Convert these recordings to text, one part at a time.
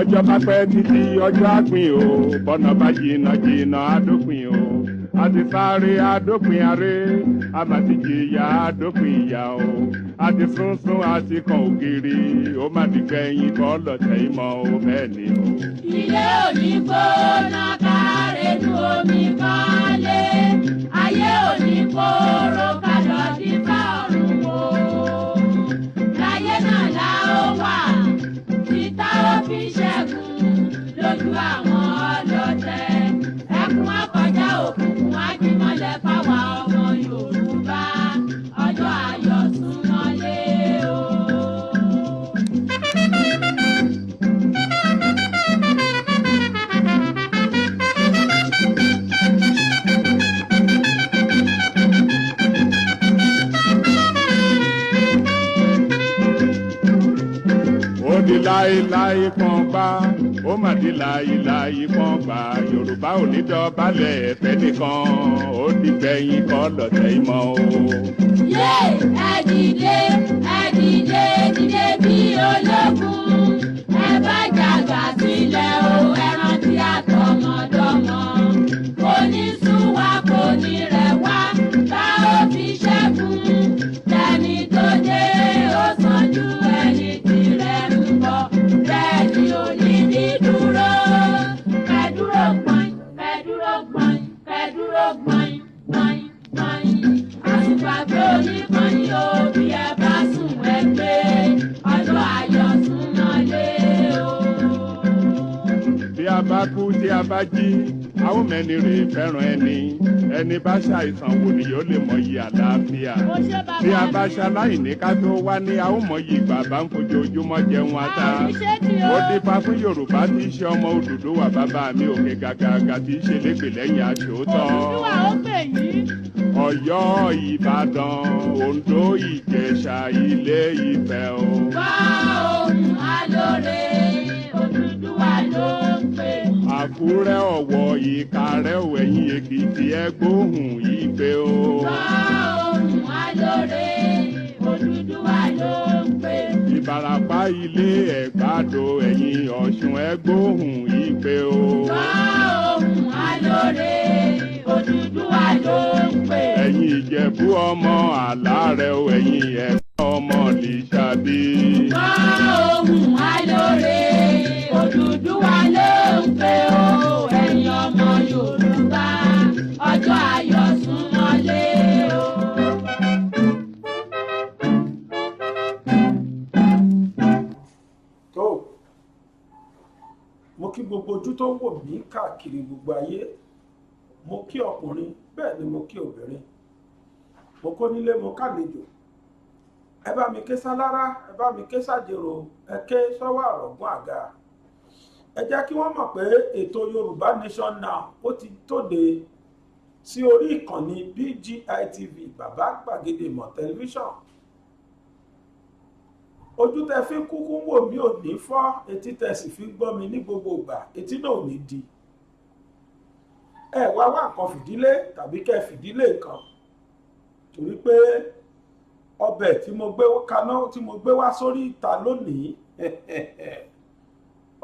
bọ́jọ́ bá pẹ́ títí ọjọ́ àgbìn o bọ́nà bá jìnnà jìnnà àdópin o àti sáré àdópin aré àmàtìjìyà àdópin ìyà o àti sunsun àti kan ògiri ó má ti gbẹ̀yìn kọ́ lọ́tẹ̀ ìmọ̀ o bẹ́ẹ̀ ni o. ilé òní gbóná kárẹ́nu omi kọ́lé ayé òní kóró kálọ̀ dípá ọ̀run o láyé náà la ó wà títà ó fi ṣẹ́gun lójú àwọn ọlọ́tẹ̀ ẹkún akọjá òkùnkùn ajímọ́lẹ̀ fáwa ọmọ Yorùbá ọjọ́ ayọ̀ súnmọ́lé o. Ó di láéláé kan gbá ó mà di láéláé kan gbá Yorùbá ò ní dọ̀bálẹ̀ ẹ̀fẹ́ nìkan ó di gbẹ̀yìn kọ́ lọ́tẹ̀ ìmọ̀ o. yé ẹ dìde dìde bí ológun ẹ bá jàgbá sílẹ̀ o ẹ rántí àtọmọdọ́mọ kò ní sún wa kò ní rẹ̀ wá bá ó fi ṣẹ́gun tẹni tó dé ó sàn ju ẹni tirẹ̀ ń bọ̀ bẹ́ẹ̀ ni ò ní dídúró kẹ́dúró gbọ̀n kẹ́dúró gbọ̀n kẹ́dúró gbọ̀n gbọ̀n gbọ̀n àtùpàgbé oníkànnì o bí ẹ bá sùn ẹ gbé ọjọ́ ayọ̀ súnmọ́lé o. Bí a bá kú tí a bá jí a ó mẹ́ni rè fẹ́ràn ẹni bá ṣàìsàn wò ni yóò lè mọyì àlàáfíà bí a bá ṣaláìní ká tó wá ní a ó mọyì bàbá ń fojoojúmọ́ jẹun ata ó dífá fún Yorùbá tí í ṣe ọmọ Odùduwà bàbá mi òkè gàgàgà tí í ṣe lépè lẹ́yìn aṣòótọ́ Ọ̀yọ́ Ìbàdàn Oǹdó Ìjẹ̀ṣà Ilé Ifẹ̀ o. wá ohùn alóore Odùduwà ló ń pè. Àkúrẹ́ Ọ̀wọ̀ Ìkàrẹ́ Ẹ̀yìn Èkìtì ẹ gbóhùn Ìgbé o. wá ohùn alóore Odùduwà ló ń pè. Ìbàràpá Ilé Ẹ̀gbádò Ẹ̀yìn Ọ̀ṣun ẹ gbóhùn Ìgbé o. wá ohùn alóore Odùduwà ló ń pè. Ẹ̀yin Ìjẹ̀bú ọmọ Àlárẹ̀ ẹ̀yin Ẹ̀gbá ọmọ Lísàbí. wá ohùn alóore Odùduwà ló ń pè o ẹ̀yin ọmọ Yorùbá ọjọ́ ayọ̀ súnmọ́lé o. tó mo kí gbogbo ojú tó ń wò mí káàkiri gbogbo ayé mo kí ọkùnrin bẹ́ẹ̀ ni mo kí obìnrin mo kó nílé mo kálejò ẹ bá mi ké sálára ẹ bá mi ké sájèrò ẹ ké sọ́wọ́ àrọ̀gún àga ẹ jẹ́ kí wọ́n mọ̀ pé ètò Yorùbá Nation Now ó ti tóde sí orí ìkànnì BGI TV Bàbá Gbàgede Ìmọ̀ tẹlifíṣàn ojú tẹ fi kúkú wò mí ò ní fọ́ etí tẹ sì fi gbọ́ mi ní gbogbo ìgbà etí náà ò ní di ẹ wá nǹkan fìdílé tàbí kẹ́ fìdílé nǹkan torí pé ọbẹ̀ tí mo gbé kaná tí mo gbé wá sórí ìta lónìí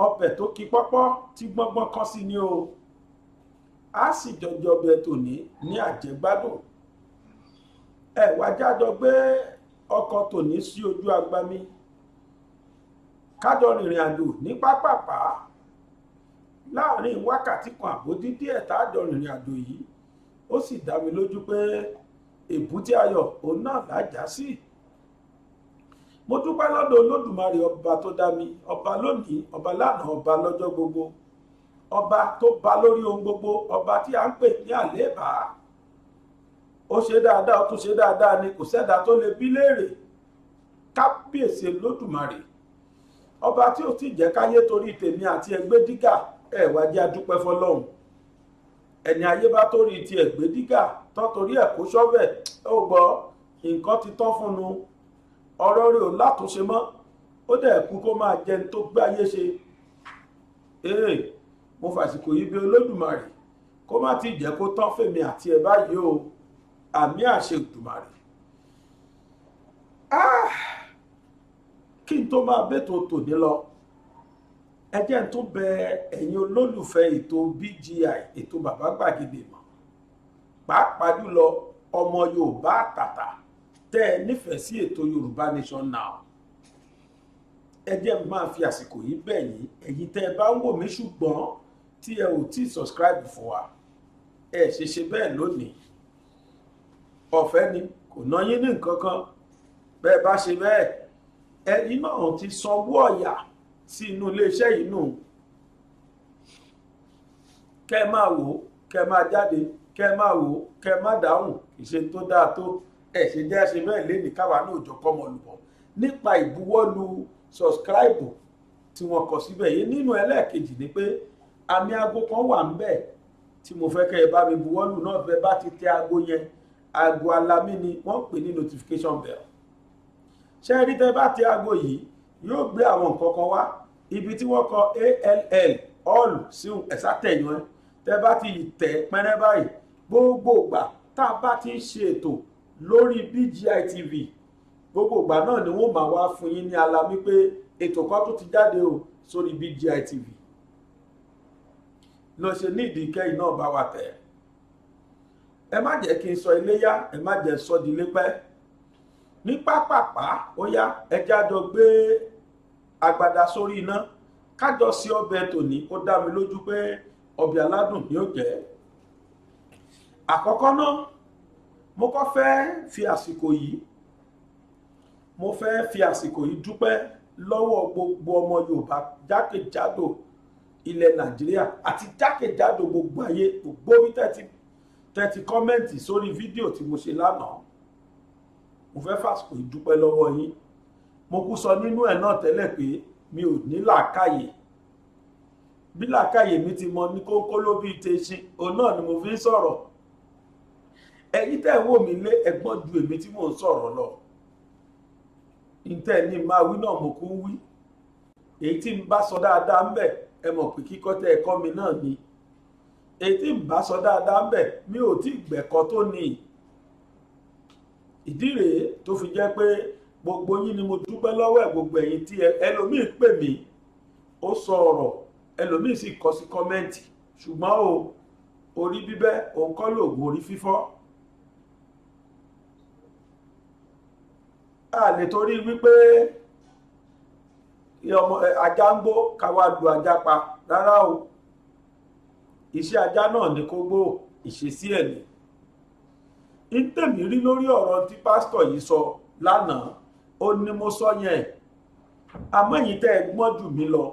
ọbẹ̀ tó ki pọ́pọ́ tí gbọ́ngbọ́n kan sí ni o a sì jọjọ ọbẹ̀ tòní ní àjẹgbádùn ẹ wá jájọ gbé ọkọ̀ tòní sí ojú agbami kájọ rìnrìn àjò ní pápápá láàrin wákàtí kan àbódí díẹ̀ tájọ rìnrìn àjò yìí ó sì dá mi lójú pé èbúté ayọ̀ òun náà lájà sí mo dúpẹ́ lọ́dọ̀ Olódùmarè ọba tó dá mi ọba lónìí ọba lánàá ọba lọ́jọ́ gbogbo ọba tó ba lórí ohun gbogbo ọba tí a ń pè ní àléébá ó ṣe dáadáa ó tún ṣe dáadáa ni kò sẹ́dá tó lè bí léèrè kábíyèsí Olódùmarè ọba tí ò tí jẹ́ káyé torí tèmi àti ẹgbẹ́ dígà ẹ̀ wá jẹ́ adúpẹ́ fọlọ́hún ẹni ayé bá torí ti ẹgbẹ́ dígà tó torí ẹ̀ kó ṣọ́bẹ̀ ó gbọ́ nǹkan ti tán fún un ọ̀rọ̀ rẹ̀ ò látúnṣe mọ́ ó dẹ̀ kú kó máa jẹun tó gbé ayé ṣe mo fàsìkò yìí bí Olódùmarè kó má ti jẹ́ kó tán fèmí àti ẹ̀ báyìí o àmì àṣẹ Olódùmarè. kí n tó máa bẹ́tò tòní lọ ẹ jẹ́ n tún bẹ ẹ̀yin olólùfẹ́ ètò BGI ètò bàbá gbàgede mọ̀ pàápàá jùlọ ọmọ Yorùbá àtàtà tẹ́ ẹ nífẹ̀ẹ́ sí ètò Yorùbá Nation Now. ẹ jẹ́ máa fi àsìkò yìí bẹ̀ yín ẹ̀yin tẹ́ ẹ bá ń wò mí ṣùgbọ́n tí ẹ ò tí subscribe fún wa ẹ ṣe bẹ́ẹ̀ lónìí ọ̀fẹ́ ni kò ná yín ní nǹkan kan bẹ́ẹ̀ bá ṣe bẹ́ẹ̀ ẹ̀yin náà ti sanwó ọ̀yà sí inú iléeṣẹ́ yìí nù kẹ́ ẹ máa wò ó kẹ́ ẹ máa jáde kẹ́ ẹ máa wò ó kẹ́ ẹ máa dáhùn ìṣe tó dáa tó ẹ ṣe jẹ́ ṣe bẹ́ẹ̀ lénìí káwa náà jọ kọ́mọ lùbọ̀ nípa ìbuwọ́lù subscribe tí wọ́n kọ síbẹ̀ yìí nínú ẹlẹ́ẹ̀kejì ni pé àmì aago kan wà ń bẹ̀ tí mo fẹ́ kẹ́ ẹ bá mi buwọ́lù náà fẹ́ bá ti tẹ aago yẹn aago alamí ni wọ́n pè ní notification bell ṣé rí tẹ́ bá tẹ aago yìí yóò gbé àwọn nǹkan kan wá ibi tí wọ́n kọ all sí ẹ̀sà tẹ̀yàn tẹ́ bá ti tẹ̀ pẹ́rẹ́ báyìí gbogbo ìgbà tá a bá ti ń ṣe ètò lórí BGI TV gbogbo ìgbà náà ni wọ́n máa wá fún yín ní alamí pé ètò kan tó ti jáde o sórí BGI TV lọ ṣe ní ìdíkẹ́yìn náà bá wà tẹ̀ ẹ má jẹ́ kí n sọ iléyá ẹ má jẹ́ sọ di lépẹ́ ní pápápá ó yá ẹjẹ́ àjọ gbé agbada sórí iná kájọ sí ọbẹ̀ tòní ó dá mi lójú pé ọbẹ̀ aládùn ni ó jẹ́ àkọ́kọ́ náà mo kọ́ fẹ́ fi àsìkò yìí dúpẹ́ lọ́wọ́ gbogbo ọmọ Yorùbá jákèjádò ilẹ̀ Nàìjíríà àti jákèjádò gbogbo ayé gbogbo bí tẹ́tí kọ́mẹ́ǹtì sórí fídíò tí mo ṣe lánàá mo fẹ́ fàsìkò ìdúpẹ́ lọ́wọ́ yín mo kú sọ nínú ẹ̀ náà tẹ́lẹ̀ pé mi ò ní làákàyè bí làákàyè mi ti mọ ní kókó ló bí tẹṣin òun náà ni mo fi ń sọ̀rọ̀ ẹ̀yin tẹ́ wò mí lé ẹ̀gbọ́n ju èmi tí mò ń sọ̀rọ̀ lọ ìtẹ́ ní máa wí náà mo kú ń wí èyí tí n bá sọ dáadáa ń bẹ̀ ẹ mọ̀ pé kíkọ́ tẹ́ ẹ̀kọ́ mi náà ni èyí tí n bá sọ dáadáa ń bẹ̀ mi ò tí gbẹ̀kọ́ tó ní ìdí rèé tó fi jẹ́ pé gbogbo yín ni mo dúpẹ́ lọ́wọ́ ẹ̀ gbogbo ẹ̀yin tí ẹlòmíì pè mí ó sọ ọ̀rọ̀ ẹlòmíì sì kọ sí kọ́mẹ́ǹtì ṣùgbọ́n o orí bíbẹ́ òun kọ́ lòògùn orí fífọ́ a lè torí wípé ajá ń gbó káwá lu ajá pa rárá o iṣẹ́ ajá náà ni kó gbó ìṣesí ẹ̀ ni ìtẹ̀mí rí lórí ọ̀rọ̀ tí pásítọ̀ yìí sọ lánàá ó ní mo sọ yẹn àmọ́ ẹ̀yin tẹ́ ẹ gbọ́n jù mí lọ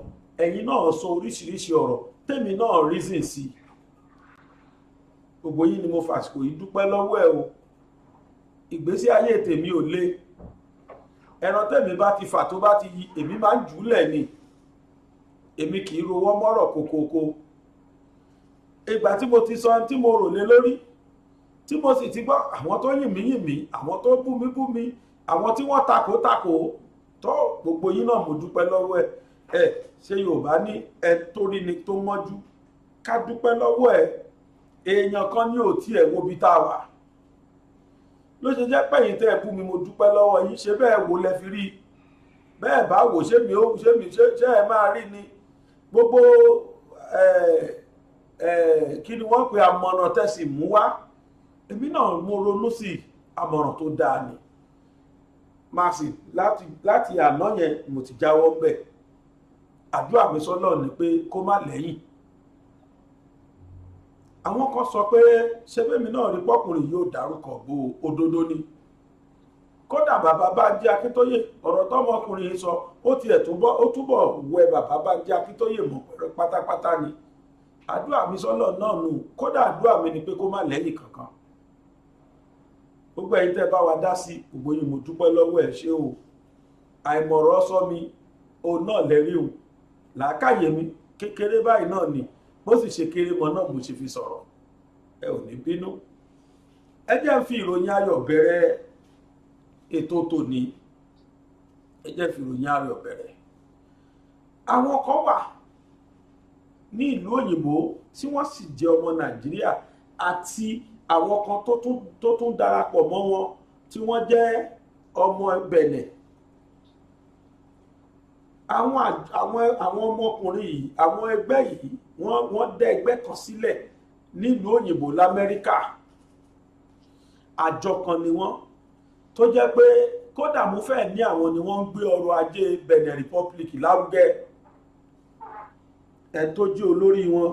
ẹ̀yin náà sọ oríṣiríṣi ọ̀rọ̀ tèmi náà reason sí gbogbo yín ni mo fàsìkò yìí dúpẹ́ lọ́wọ́ ẹ o ìgbésí ayé tèmi ò le ẹran tèmi bá ti fà tó bá ti yí èmi máa ń jùúlẹ̀ ni èmi kì í rowọ́ mọ́rọ̀ kòkòkò ìgbà tí mo ti sọ tí mo rò lé lórí tí mo sì ti gbọ́ àwọn tó yìn mí àwọn tó bú mi àwọn tí wọ́n takò tó gbogbo yín náà mo dúpẹ́ lọ́wọ́ ẹ ṣé Yorùbá ní ẹ torí ni tó mọ́jú ká dúpẹ́ lọ́wọ́ ẹ èèyàn kan ní òtí ẹ̀ wo bí tá a wà ló ṣe jẹ́ pẹ̀yìn tẹ́ ẹ bú mi mo dúpẹ́ lọ́wọ́ yín ṣe bẹ́ẹ̀ wò lẹ fi rí bẹ́ẹ̀ bá wò ṣé ẹ máa rí ni gbogbo kí ni wọ́n pe àmọ̀ràn tẹ̀sí mú wá èmi náà mo ronú sí àmọ̀ràn tó dáa ni máa sì láti àná yẹn mo ti jáwọ́ bẹ̀ àdúrà mi sọ́lọ́ ni pé kó má lẹ́yìn àwọn kan sọ pé ṣebémi náà rí pọ́kùnrin yóò dárúkọ bó òdodo ni kódà bàbá Bánjí Akíntóyè ọ̀rọ̀ tọ́mọkùnrin yìí sọ ó túbọ̀ wẹ bàbá Bánjí Akíntóyè mọ̀ pẹ̀lú pátápátá ni àdúrà mi sọ́lọ́ náà nù kódà àdúrà mi ni pé kó má lẹ́yìn kankan gbogbo ẹ̀yin tẹ́ bá wa dá sí gbogbo yín mo dúpẹ́ lọ́wọ́ ẹ̀ ṣé o àìmọ̀rọ̀ sọ mi òun náà lẹ́rí o làákàyè mi kékeré báyìí náà ni bó sì ṣe kéré mọ náà mo ṣe fi sọ̀rọ̀ ẹ ò ní bínú ẹ jẹ́ ń fi ìròyìn ayọ̀ bẹ̀rẹ̀ ètò tòní ẹ jẹ́ fi ìròyìn ayọ̀ bẹ̀rẹ̀ àwọn kan wà ní ìlú òyìnbó tí wọ́n sì jẹ́ ọmọ Nàìjíríà àti àwọn kan tó tún darapọ̀ mọ́ wọn tí wọ́n jẹ́ ọmọ Bẹ̀nẹ̀ àwọn ọmọkùnrin yìí àwọn ẹgbẹ́ yìí wọ́n dá ẹgbẹ́ kan sílẹ̀ nílùú òyìnbó l'Amẹ́ríkà. Àjọ kan ni wọ́n tó jẹ́ pé kódà mo fẹ́ ní àwọn ni wọ́n ń gbé ọrọ̀ ajé Benin Republic lárugẹ. Ẹ̀ tó jẹ́ olórí wọn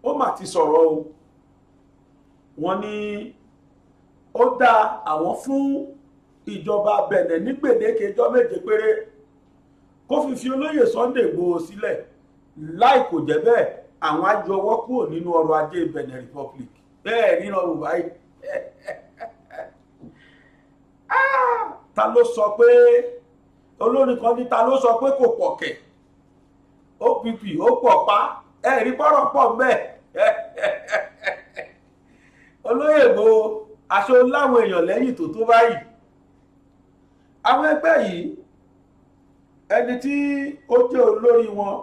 ó mà ti sọ̀rọ̀ o. Wọ́n ní ó dá àwọn fún ìjọba Benin ní gbèdéke ọjọ́ 7 péré kó fi olóyè Sunday Igboho sílẹ̀, láì kò jẹ́ bẹ́ẹ̀ àwọn á yọwọ́ kúrò nínú ọrọ̀ ajé Benin Republic. Bẹ́ẹ̀ nínú ọrọ̀ báyìí ta ló sọ pé olórin kan ní ta ló sọ pé kò pọ̀ kẹ̀ OPP ó pọ̀ pa ẹ̀rí pọ̀rọ̀ pọ̀ mbẹ́ olóyè Igboho aṣọ láwọn èèyàn lẹ́yìn tó báyìí. Àwọn ẹgbẹ́ yìí ẹni tí ó jẹ́ olórí wọn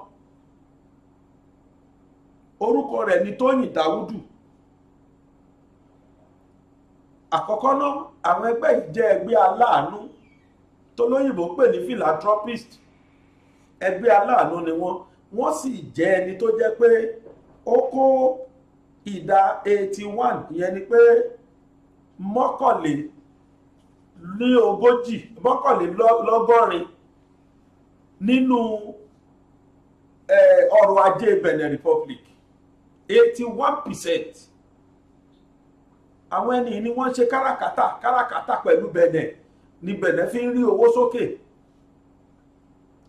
orúkọ rẹ̀ ni Tóyìn Dáúdù. Àkọ́kọ́ náà àwọn ẹgbẹ́ yìí jẹ́ ẹgbẹ́ aláàánú tó lóyìnbó pè ní philanthropist. Ẹgbẹ́ aláàánú ni wọ́n sì jẹ́ ẹni tó jẹ́ pé ó kó ìdá 81 ìyẹn ni pé mọ́kànlélọ́gọ́rin nínú ọrọ̀ ajé Benin Republic 81%. Àwọn ẹni ni wọ́n ṣe káràkátà pẹ̀lú Benin ni Benin fi ń rí owó sókè.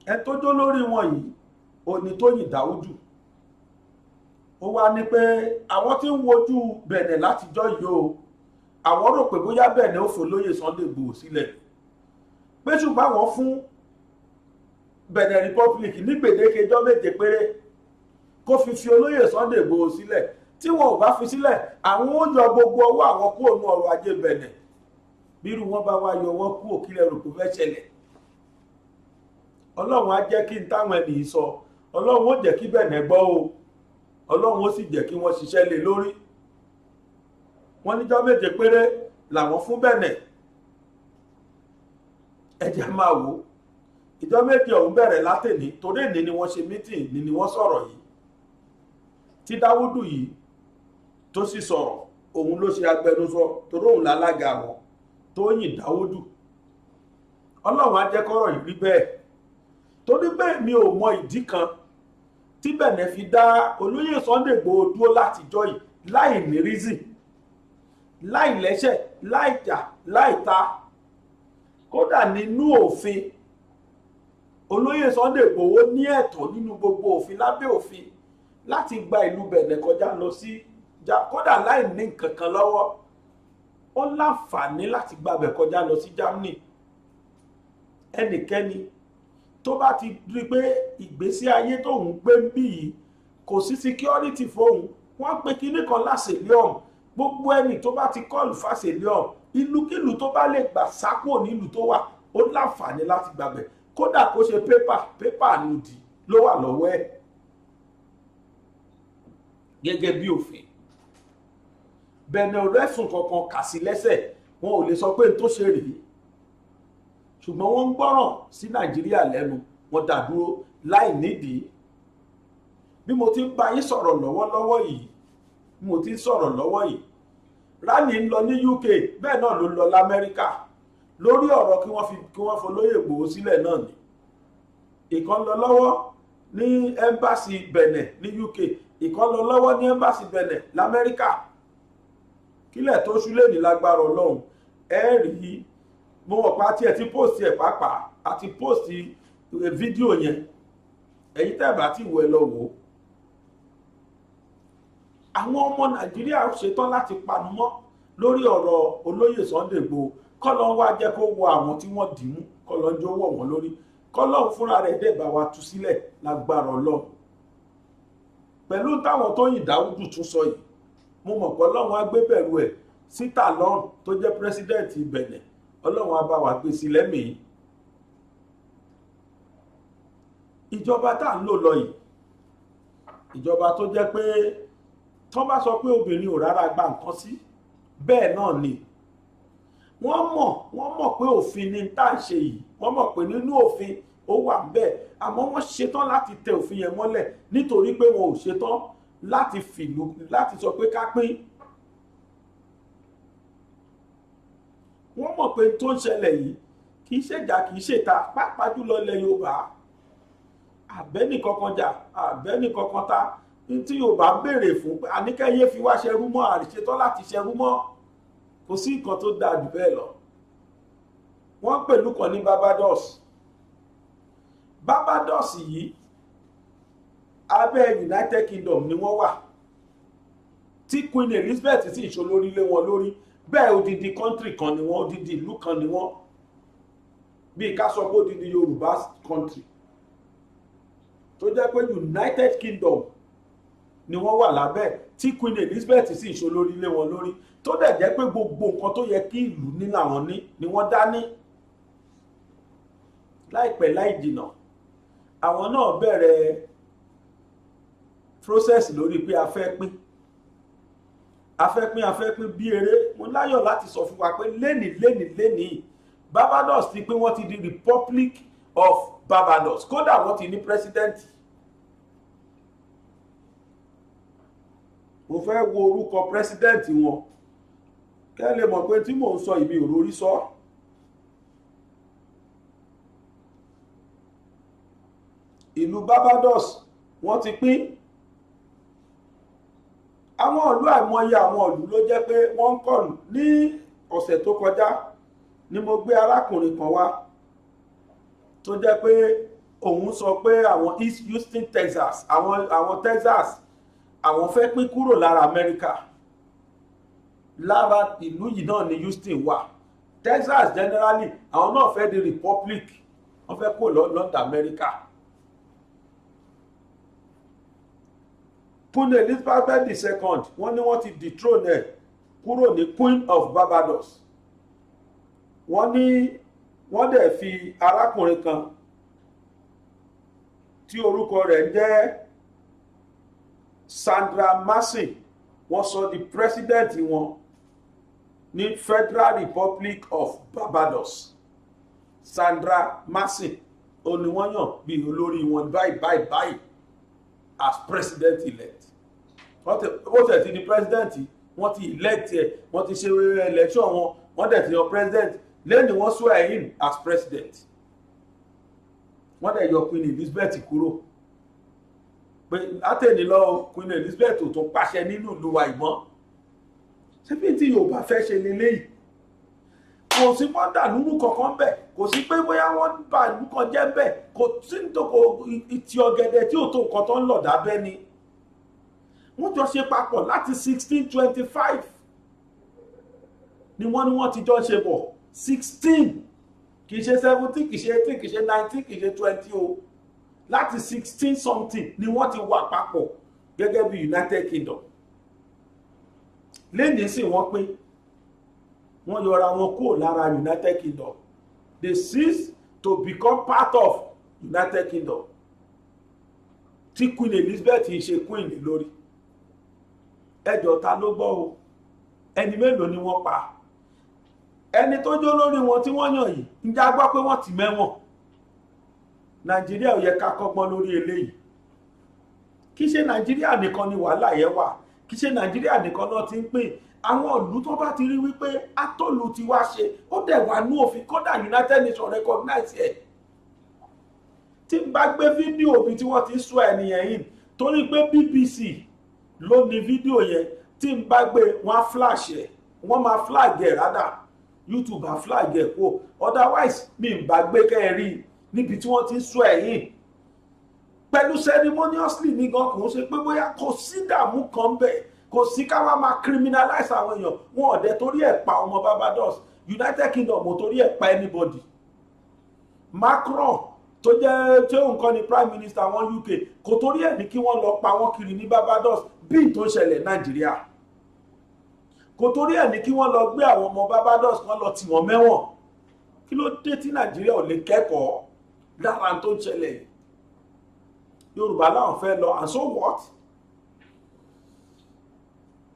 Ẹ tó jó lórí wọn yìí òní Tóyìn Dáúdù. Ó wá ní pé àwọn tí ń wojú Benin látijọ́ yìí o àwọn rò pé bóyá Benin ó fò lóyè Sunday Igboho sílẹ̀ pé ṣùgbọ́n àwọn fún Benin Republic ní gbèdéke ọjọ́ 7 péré kó fi olóyè Sunday Igboho sílẹ̀. Tí wọn ò bá fi sílẹ̀ àwọn ó yọ gbogbo ọwọ́ àwọn kúrò ní ọrọ̀ ajé Benin. Bírú wọn bá wá yọ wọ́n kúrò kílẹ̀ rò kó fẹ́ ṣẹlẹ̀. Ọlọ́run á jẹ́ kí n táwọn ẹni sọ Ọlọ́run ó jẹ́ kí Benin gbọ́ o, Ọlọ́run ó sì jẹ́ kí wọ́n ṣiṣẹ́ lé lórí. Wọ́n níjọ́ 7 péré làwọn fún Benin. Ẹ jẹ́ máa wò ìjọ́ 7 ọ̀hún bẹ̀rẹ̀ látẹ̀ní torí èní ni wọ́n ṣe mítìn ni wọ́n sọ̀rọ̀ yìí. Tí Dáúdù yìí tó sì sọ̀rọ̀ òun ló ṣe agbẹnusọ torí òun lálága wọn Tóyìn Dáúdù. Ọlọ́run á jẹ́ kọ́rọ̀ yìí rí bẹ́ẹ̀ torí bẹ́ẹ̀ mi ò mọ ìdí kan tí Benin fi dá olóyè Sunday Igboho dúró látijọ́ yìí láì ní reason, láì lẹ́sẹ̀, láì jà, láì ta. Kódà nínú òfin olóyè Sunday Igboho ní ẹ̀tọ́ nínú gbogbo òfin lábẹ́ òfin láti gba ìlú Benin kọjá lọ sí kódà láì ní nǹkan kan lọ́wọ́ ó láǹfààní láti gbàbẹ̀ kọjá lọ sí Germany. Ẹnikẹ́ni tó bá ti rí pé ìgbésí ayé tóun gbé ń bí yìí kò sí security fóun, wọ́n pe kinní kan lásèlérọ̀mù. Gbogbo ẹni tó bá ti kọ́ọ̀lù fásèlérọ̀mù ìlúkìlú tó bá lè gbà sápò nílùú tó wà ó láǹfààní láti gbàbẹ̀. Kódà kó ṣe pépà nùdí ló wà lọ́wọ́ ẹ̀ gẹ́gẹ́ bí òfin. Benin ò rẹ́sùn kankan kà sí lẹ́sẹ̀, wọn ò lè sọ pé tó ṣe rèé, ṣùgbọ́n wọ́n ń gbọ́ràn sí Nàìjíríà lẹ́nu, wọ́n dá dúró láì nídìí. Bí mo ti ń bá yín sọ̀rọ̀ lọ́wọ́lọ́wọ́ yìí, rally ń lọ ní UK bẹ́ẹ̀ náà ló ń lọ l'Amẹ́ríkà lórí ọ̀rọ̀ kí wọ́n folóyè Igboho sílẹ̀ náà ni. Ìkan lọ lọ́wọ́ ní embassy Benin ní UK, ìkan lọ lọ́wọ́ ní embassy Benin l'Amẹ́ríkà. Kílẹ̀ tó ṣúlẹ̀ ní lágbára Ọlọ́run rí mo mọ̀ pa tí ẹ ti post ẹ̀ pàápàá àti post fídíò yẹn, ẹ̀yin tẹ́ bá ti wò ẹ lọ wò. Àwọn ọmọ Nàìjíríà ṣetán láti panumọ́ lórí ọ̀rọ̀ olóyè Sunday Igboho. Kọ́lọ́n wá jẹ́ kó wọ àwọn tí wọ́n dì mú, kọ́lọ́n jó wọ̀ wọ́n lórí, kọ́lọ́n fúnra rẹ̀ dẹ̀ bá wa tú sílẹ̀ lágbára Ọlọ́run. Pẹ̀lú táwọn Tóyìn Dáúdù tún sọ yìí, mo mọ̀ pé Ọlọ́run á gbé bẹ̀rù ẹ̀ síta lọ́rùn tó jẹ́ pírẹ́sídẹ̀ǹtì Benin, Ọlọ́run á bá wa gbé sí lẹ́mìí. Ìjọba tá à ń lò lọ yìí, ìjọba tó jẹ́ pé tán bá sọ pé obìnrin ò rárá gba nǹkan sí, bẹ́ẹ̀ náà ni. Wọ́n mọ̀ mọ̀ pé òfin ni tá à ń ṣe yìí, wọ́n mọ̀ pé nínú òfin ó wà bẹ́ẹ̀, àmọ́ wọ́n ṣetán láti tẹ òfin yẹn mọ́lẹ̀ nítorí pé wọn ò ṣetán láti fìlú láti sọ pé ká pín. Wọ́n mọ̀ pé tó ń ṣẹlẹ̀ yìí kì í ṣèjà kì í ṣèta, pàápàá jùlọ ilẹ̀ Yorùbá. Àbẹ́ni kankan jà, àbẹ́ni kankan ta, tí Yorùbá béèrè fún pé àníkẹ́yẹ fi wá ṣẹrú mọ́, àṣetán láti ṣẹrú mọ́, kò sí nǹkan tó dáa jù bẹ́ẹ̀ lọ. Wọ́n pẹ̀lú kan ní Barbados. Barbados yìí abẹ́ United Kingdom ni wọ́n wà, tí Queen Elizabeth sì ṣolórí lé wọn lórí. Bẹ́ẹ̀ odidi country kan ni wọ́n, odidi ìlú kan ni wọ́n, bí ká sọ pé odidi Yorùbá country tó jẹ́ pé United Kingdom ni wọ́n wà lábẹ́, tí Queen Elizabeth sì ṣolórí lé wọn lórí, tó dẹ̀ jẹ́ pé gbogbo nǹkan tó yẹ kí ìlú ní làwọn ní ni wọ́n dání. Láìpẹ́ láì jìnnà àwọn náà bẹ̀rẹ̀ process lórí pé a fẹ́ pín bí eré. Mo láyọ̀ láti sọ fún wa pé lénìí Barbados ti pé wọ́n ti di Republic of Barbados, kódà wọ́n ti ní president. Mo fẹ́ wo orúkọ president wọn kẹ́ lè mọ̀ pé tí mò ń sọ ìbí òrórí sọ. Ìlú Barbados wọ́n ti pín. Àwọn ìlú àìmọye àwọn ìlú ló jẹ́ pé wọ́n ń kọlù. Ní ọ̀sẹ̀ tó kọjá ni mo gbé arákùnrin kan wá tó jẹ́ pé òun sọ pé àwọn East Houston, Texas, àwọn Texas àwọn fẹ́ pín kúrò lára Amẹ́ríkà. Lára ìlú yìí náà ni Houston wà. Texas generally àwọn náà fẹ́ di republic, wọ́n fẹ́ kó lọ́dọ̀ Amẹ́ríkà. Queen Elizabeth II wọ́n ní wọ́n ti dethrone ẹ̀ kúrò ní Queen of Barbados. Wọ́n ní wọ́n dẹ̀ fi arákùnrin kan tí orúkọ rẹ̀ jẹ́ Sandra Masin wọ́n sọ di president wọn ní Federal Republic of Barbados. Sandra Masin ó ní wọ́n yàn bí olórí wọn báyìí as president elect. Wọ́n tẹ̀ ti di president, wọ́n ti elect ẹ̀, wọ́n ti ṣe election wọn, wọ́n dẹ̀ ti yan president, lẹ́ni wọ́n swear in as president. Wọ́n dẹ̀ yọ Queen Elizabeth kúrò. Pé látẹ̀ni lọ Queen Elizabeth ò tún pàṣẹ nínú ìlú wa ìmọ̀. Ṣé bí tí Yorùbá fẹ́ ṣe leléyìí? Kò sí mọ́dà nínú kankan bẹ́ẹ̀, kò sí pé bóyá wọ́n bá ìlú kan jẹ́ bẹ́ẹ̀, kò sí ti ọ̀gẹ̀dẹ̀ tí ò tó nǹkan tó ń lọ̀ dábẹ́ ni. Wọ́n jọ ṣe papọ̀ láti 1625 ni wọ́n ti jọ ṣe bọ̀. 16 kì í ṣe 17 kì í ṣe 18 kì í ṣe 19 kì í ṣe 20 o. Láti 16 something ni wọ́n ti wà papọ̀ gẹ́gẹ́ bí United Kingdom. Lẹ́yìn sí wọ́n pín, wọ́n yọra wọn kúrò lára United Kingdom. They cease to become part of United Kingdom. Tí Queen Elizabeth ń ṣe queen ní lórí. Ẹjọ́ ta ló gbọ́ o? Ẹni mélòó ni wọ́n pa? Ẹni tó jó lórí wọn tí wọ́n yàn yìí ń já gbọ́ pé wọ́n ti mẹ́wọ̀n. Nàìjíríà ò yẹ ká kọ́gbọ́n lórí eléyìí. Kì í ṣe Nàìjíríà nìkan ni wàhálà yẹn wà. Kì í ṣe Nàìjíríà nìkan náà ti ń pín. Àwọn ìlú tó bá ti rí wípé atọ́lù ti wá ṣe ó dẹ̀ wà ní òfin, kódà United Nations recognize ẹ̀. Tí n bá gbé fídíò mi tí wọ́n ti sọ ẹnìyẹn yìí torí pé BBC ló ní fídíò yẹn, tí n bá gbé wọ́n á flash ẹ̀, wọ́n máa flag ẹ̀ rádà, YouTube á flag ẹ̀ kó, otherwise mi n bá gbé kẹ́ẹ̀rí níbi tí wọ́n ti sọ ẹ̀yìn pẹ̀lú ceremoniously ní gan kò ń ṣe pé bóyá kò sí ìdààmú kan bẹ́ẹ̀, kò sí ká wá máa criminalize àwọn èèyàn. Wọn ò dẹ̀ torí ẹ̀ pa ọmọ Barbados. United Kingdom ò torí ẹ̀ pa anybody. Macron tó jẹ́ tí òun kọ́ ni prime minister wọn UK kò torí ẹ̀ ní kí wọ́n lọ pa wọ́n kiri ní Barbados bí tó ń ṣẹlẹ̀ Nàìjíríà. Kò torí ẹ̀ ní kí wọ́n lọ gbé àwọn ọmọ Barbados kan lọ tì wọ́n mẹ́wọ̀n. Kí ló dé tí Nàìjíríà ò lè kẹ́kọ̀ọ́ lára tó ń ṣẹlẹ̀? Yorùbá láwọn fẹ́ lọ, and so what?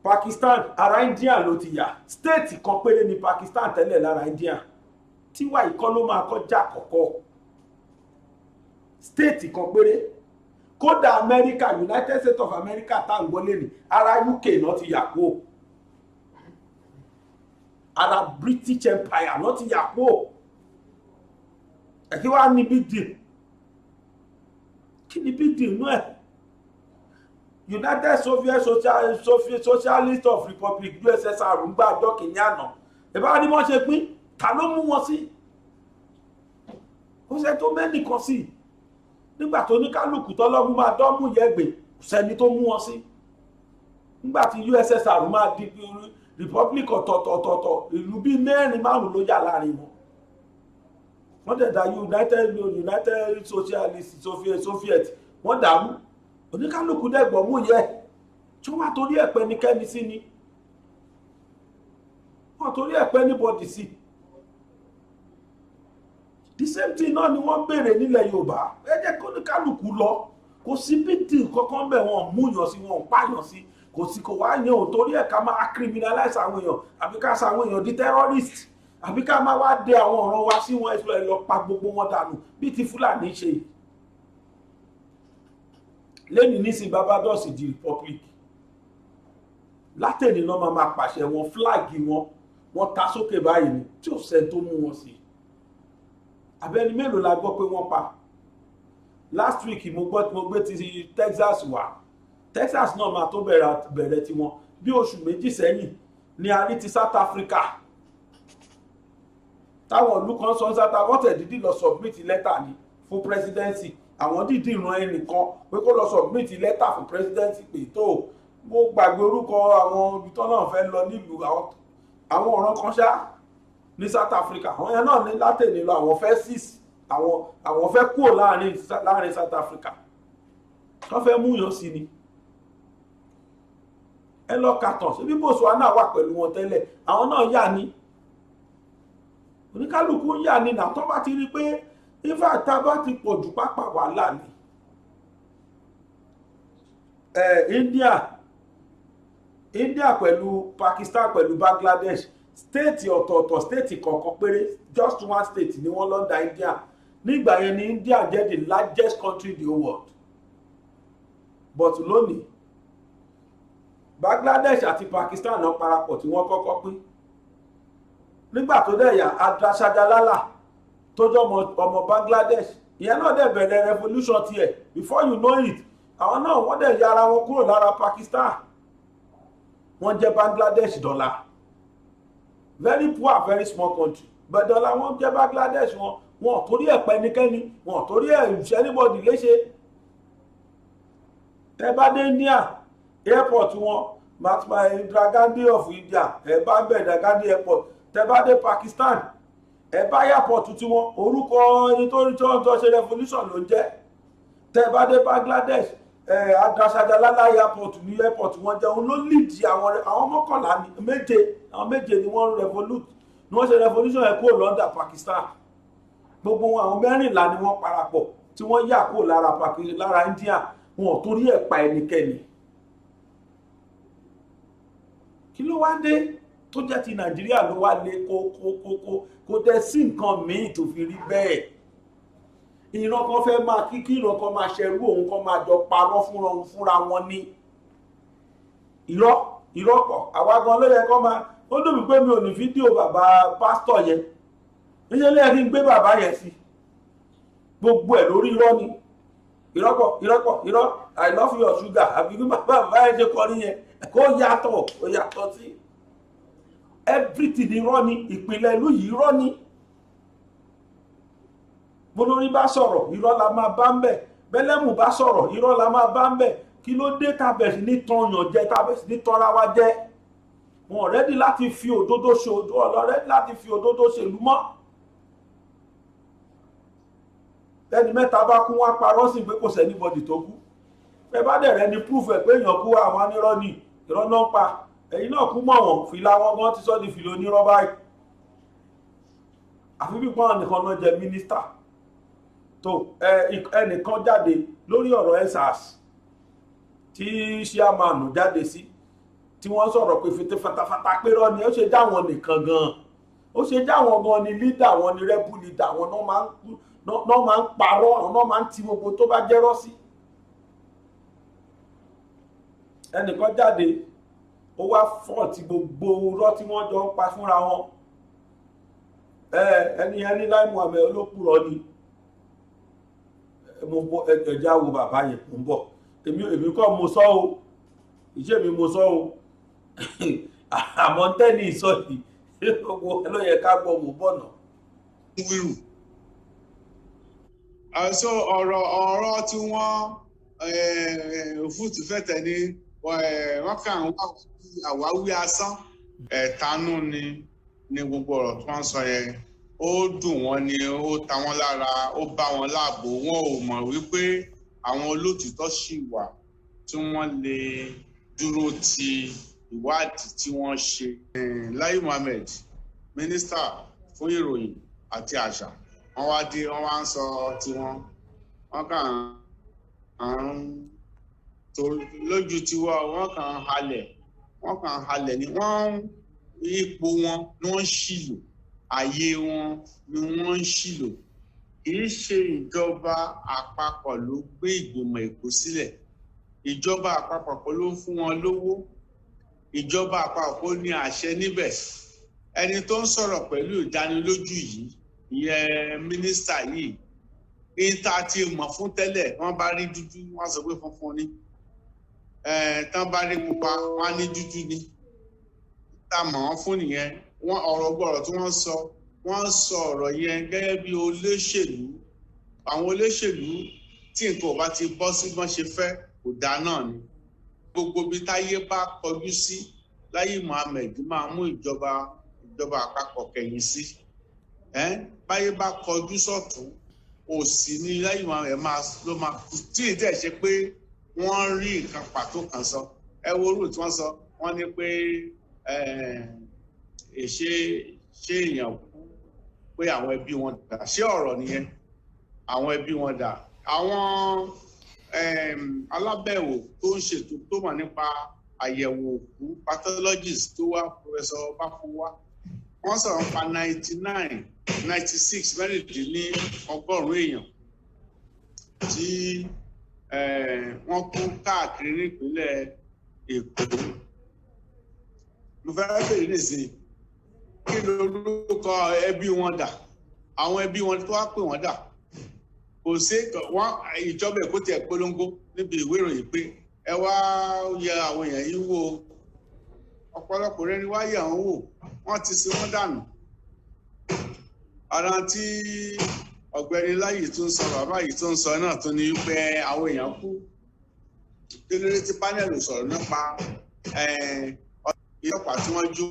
Pakistan ara India ló ti yà. State kan péré ní Pakistan tẹ́lẹ̀ lára India. tíwà ìkọ́ ló máa kọjá àkọ́kọ́ state kan péré kódà America United States of America tá ń gbọ́lé ní ara UK náà ti yà kó ara British Empire náà ti yà kó ẹ̀kí wá ní big deal kí ni big deal náà United Socialist of Republic USSR ń gbà ọjọ́ kìíní àná ìbá ní wọ́n ṣe pín ta ló mú wọn sí ó ṣe tó mẹ́nìkan sí nígbà tó ní kálukú tọ́lọ́gún máa dọ́mú yẹ́gbẹ̀ sẹ́ni tó mú wọn sí nígbà tí USSR máa di Republic ọ̀tọ̀ọ̀tọ̀ ìlú bíi mẹ́rin márùn ló yà láàrin wọn wọ́n dẹ̀ dá United Socialist Soviet wọ́n dàrú oníkálukú dẹ́gbọ̀n mú yẹ tí wọ́n torí ẹ̀pẹ́ ní kẹ́ni sí ni wọ́n torí ẹ̀pẹ́ ní bọ́dì sí the same thing náà ni wọ́n béèrè nílẹ̀ Yorùbá ẹ jẹ́ kó ní kálukú lọ kò sí bídì kankan bẹ̀ wọ́n múyàn sí wọn pààyàn sí kò sí kò wá yẹn ò torí ẹ̀ ká máa criminalize àwọn èèyàn àbí ká sa àwọn èèyàn di terrorist àbí ká máa wá dé àwọn ọ̀ràn wa sí wọn ẹ̀ lọ pa gbogbo wọn dànù bí ti Fúlàní ṣe yìí lẹ́ni nísìn Barbados di Republic látẹ̀ni náà máa pàṣẹ wọn fúláàgì wọn ta sókè báyìí ni tí ò sẹ́ni tó mú wọn sí abẹ́ni mélòó la gbọ́ pé wọ́n pa last week mo gbé ti Texas wá Texas náà máa tó bẹ̀rẹ̀ tiwọn bí oṣù méjì sẹ́yìn ní a rí ti South Africa táwọn ìlú kan sọ South Africa wọ́n tẹ̀ dídí lọ submit lẹ́tà ní fún presidency àwọn dídí ìran ẹnìkan pé kó lọ submit lẹ́tà fún presidency pé tó mo gbàgbé orúkọ àwọn ibi tó náà fẹ́ lọ nílùú àwọn ọ̀ràn kan ṣá ní South Africa àwọn yẹn náà ní látẹ̀lé lọ àwọn fẹ́ six àwọn fẹ́ kúrò láàrin South Africa wọ́n fẹ́ mú yàn sí ni ẹ lọ kàtàn ṣe bí Botswana wà pẹ̀lú wọn tẹ́lẹ̀ àwọn náà yà ní oníkálukú ń yà ní nà tó bá ti rí pé ifá tá bá ti pọ̀ jù pápá wàhálà ni India pẹ̀lú Pakistan pẹ̀lú Bangladesh stéètì ọ̀tọ̀ọ̀tọ̀ stéètì kọ̀ọ̀kan péré just one state ni wọ́n lọ́ndà India nígbà yẹn ni India jẹ́ the largest country in the world but lónìí Bangladesh àti Pakistan náà parapọ̀ tí wọ́n kọ́kọ́ pín nígbà tó dẹ̀ yà Adrashajalala tó jọ ọmọ Bangladesh ìyẹn náà dẹ̀ bẹ̀rẹ̀ revolution tiẹ̀ before you know it àwọn náà wọ́n dẹ̀ yà ara wọn kúrò lára Pakistan wọ́n jẹ́ Bangladesh dọ́là very poor very small country but dọ́là wọ́n jẹ́ Bangladesh wọn torí ẹ̀ pẹ́ nikẹ́ni wọn torí ẹ̀ ṣẹ́ anybody léṣe tẹ́ bá dé India airport wọn Mahatma Indira Gandhi of India ẹ̀ bá bẹ̀ Indira Gandhi airport tẹ́ bá dé Pakistan ẹ̀ bá airport tí wọn orúkọ ẹni tó rí tó ṣe revolution ló ń jẹ́ tẹ́ bá dé Bangladesh Adrashajalala airport ní airport wọn jẹ́ òun ló lídìí àwọn mọ́kànlá méje ni wọ́n revolute ni wọ́n ṣe revolution ẹ̀ kúrò London Pakistan gbogbo wọn àwọn mẹ́rìnlá ni wọ́n parapọ̀ tí wọ́n yà kúrò lára India wọn ò torí ẹ̀ pa ẹnikẹ́ni kí ló wá dé tó jẹ́ ti Nàìjíríà ló wá lé kó dẹ̀ sí nǹkan míì tó fi rí bẹ́ẹ̀ ìran kan fẹ́ máa kí ìran kan máa ṣẹrú òun kan máa jọ parọ́ fúnra wọn ní irọ́ pọ̀ àwa gan ló yẹ kó máa ó dùn mí pé mi ò ní fídíò bàbá pásítọ̀ yẹn níṣẹ́ lẹ́yìn kí n gbé bàbá yẹn sí gbogbo ẹ̀ lórí irọ́ ni irọ́ I love your sugar àbí bí bàbá yẹn ṣe kọrin yẹn kó yàtọ̀ sí everything irọ́ ni ìpìlẹ̀ ìlú yìí irọ́ ni bolórí bá sọ̀rọ̀ irọ́ la máa bá ń bẹ̀ bẹ́lẹ́mù bá sọ̀rọ̀ irọ́ la máa bá ń bẹ̀ kí ló dé tàbẹ̀sí ní tọyàn jẹ tàbẹ̀sí ní tọ́ra wa jẹ́ wọn rẹ́dí láti fi òdodo ṣe ọlọ́rẹ́dí láti fi òdodo ṣèlú mọ́ ẹni mẹ́ta bá kú wọn parọ́ sí pé kò sẹ́ni bọ́dì tó kú ẹ bá dẹ̀ rẹ ni proof ẹ̀ pé èèyàn kú àwọn onírọ́ ni irọ́ náà pa ẹ̀yin náà kú mọ̀ wọ́n fìlà wọn gan ti sọ́ di fìlà onírọ́ báyìí àfi bí pọ́n nìkan náà jẹ mínísítà tó ẹnìkan jáde lórí ọ̀rọ̀ EndSARS tí ṣíàmánù jáde sí tí wọ́n sọ̀rọ̀ pé fete fatafata pérọ́ ni ó ṣe dáwọn nìkan gan ó ṣe jẹ́ àwọn gan ni lídà àwọn ni rẹ́bù lídà àwọn náà máa ń parọ́ àwọn náà máa ń ti gbogbo tó bá jẹ́rọ́ sí. ẹnìkan jáde ó wá fọ́ọ̀tì gbogbo irọ́ tí wọ́n jọ ń pa fúnra wọn. ẹni Lai Muhammed olókùrọ̀ ni mo bọ ẹja wo bàbá yẹn mo ń bọ̀ èmi kọ́ mo sọ o ìṣe mi mo sọ o àmọ́ tẹ́ni ìsọ yìí gbogbo ló yẹ ká gbọ́ mo bọ̀ náà. so ọ̀rọ̀ tí wọ́n fúùtù fẹ́tẹ̀ ni wọ́n kàn ń wá àwáwí asán ẹ̀tanú ni gbogbo ọ̀rọ̀ tí wọ́n sọ yẹn ó dùn wọ́n ni ó ta wọ́n lára ó bá wọn láàbò wọn ò mọ̀ wípé àwọn olótìtọ́ ṣì wà tí wọ́n lè dúró ti ìwádìí tí wọ́n ṣe. Lai Muhammed mínísítà fún ìròyìn àti àṣà wọ́n wá dé wọ́n wá ń sọ tiwọn wọ́n kàn ń tó lójú tiwa wọ́n kàn ń halẹ̀ ni wọ́n ipò wọn ni wọ́n ń ṣìlò ààyè wọn ni wọ́n ń ṣìlò. Kìí ṣe ìjọba àpapọ̀ ló gbé ìgbìmọ̀ Èkó sílẹ̀, ìjọba àpapọ̀ kọ́ ló ń fún wọn lówó, ìjọba àpapọ̀ ní àṣẹ níbẹ̀. Ẹni tó ń sọ̀rọ̀ pẹ̀lú ìdánilójú yìí ìyẹn mínísítà yìí ní ta ti mọ̀ fún tẹ́lẹ̀ wọ́n bá rí dúdú wọ́n sọ pé funfun ni, tán bá rí pupa wọ́n á ní dúdú ni, tá mọ̀ wọ́n fún nìyẹn. Wọ́n ọ̀rọ̀ gbọ́rọ̀ tí wọ́n sọ ọ̀rọ̀ yẹn gẹ́gẹ́ bí olóṣèlú. Àwọn olóṣèlú tí nǹkan ò bá ti bọ́ sí bọ́n ṣe fẹ́ kò dá náà ni. Gbogbo bí táyé bá kọjú sí Lai Muhammed máa mú ìjọba àpapọ̀ kẹ̀yìn sí. Báyé bá kọjú sọ́tún òsì ni Lai Muhammed ló máa kú tí ì dẹ̀ ṣe pé wọ́n rí nǹkan pàtó kan sọ. Ẹ wo orú tí wọ́n sọ wọ́n ní pé ṣé èèyàn kú pé àwọn ẹbí wọn dà, ṣé ọ̀rọ̀ nìyẹn? Àwọn ẹbí wọn dà. Àwọn alábẹ̀wò tó ń ṣètò tó mọ̀ nípa àyẹ̀wò òkú pathologist tó wá Professor Báfúwá wọ́n sọ̀rọ̀ nípa 96 mẹ́rìndínlọ́gọ́rùn-ún èèyàn tí wọ́n kú káàkiri nípínlẹ̀ Èkó. Mo fẹ́ bèèrè nísìnyí kí lorúkọ ẹbí wọn dà, àwọn ẹbí wọn tó wá pè wọ́n dà. Kò sí ìjọba Èkó tiẹ̀ polongo níbi ìwé ìròyìn pé ẹ wá yẹ àwọn èèyàn yìí wò, ọ̀pọ̀lọpọ̀ rẹ̀ ni wá yẹ àwọn wò, wọ́n ti sin wọ́n dànù. Ara tí ọ̀gbẹ́ni Lai tún sọ bàbá yìí tún sọ náà tún ní pé àwọn èèyàn kú. Kí ló dé tí pánẹ́lì sọ̀rọ̀ nípa ọlọ́pàá tí wọ́n jó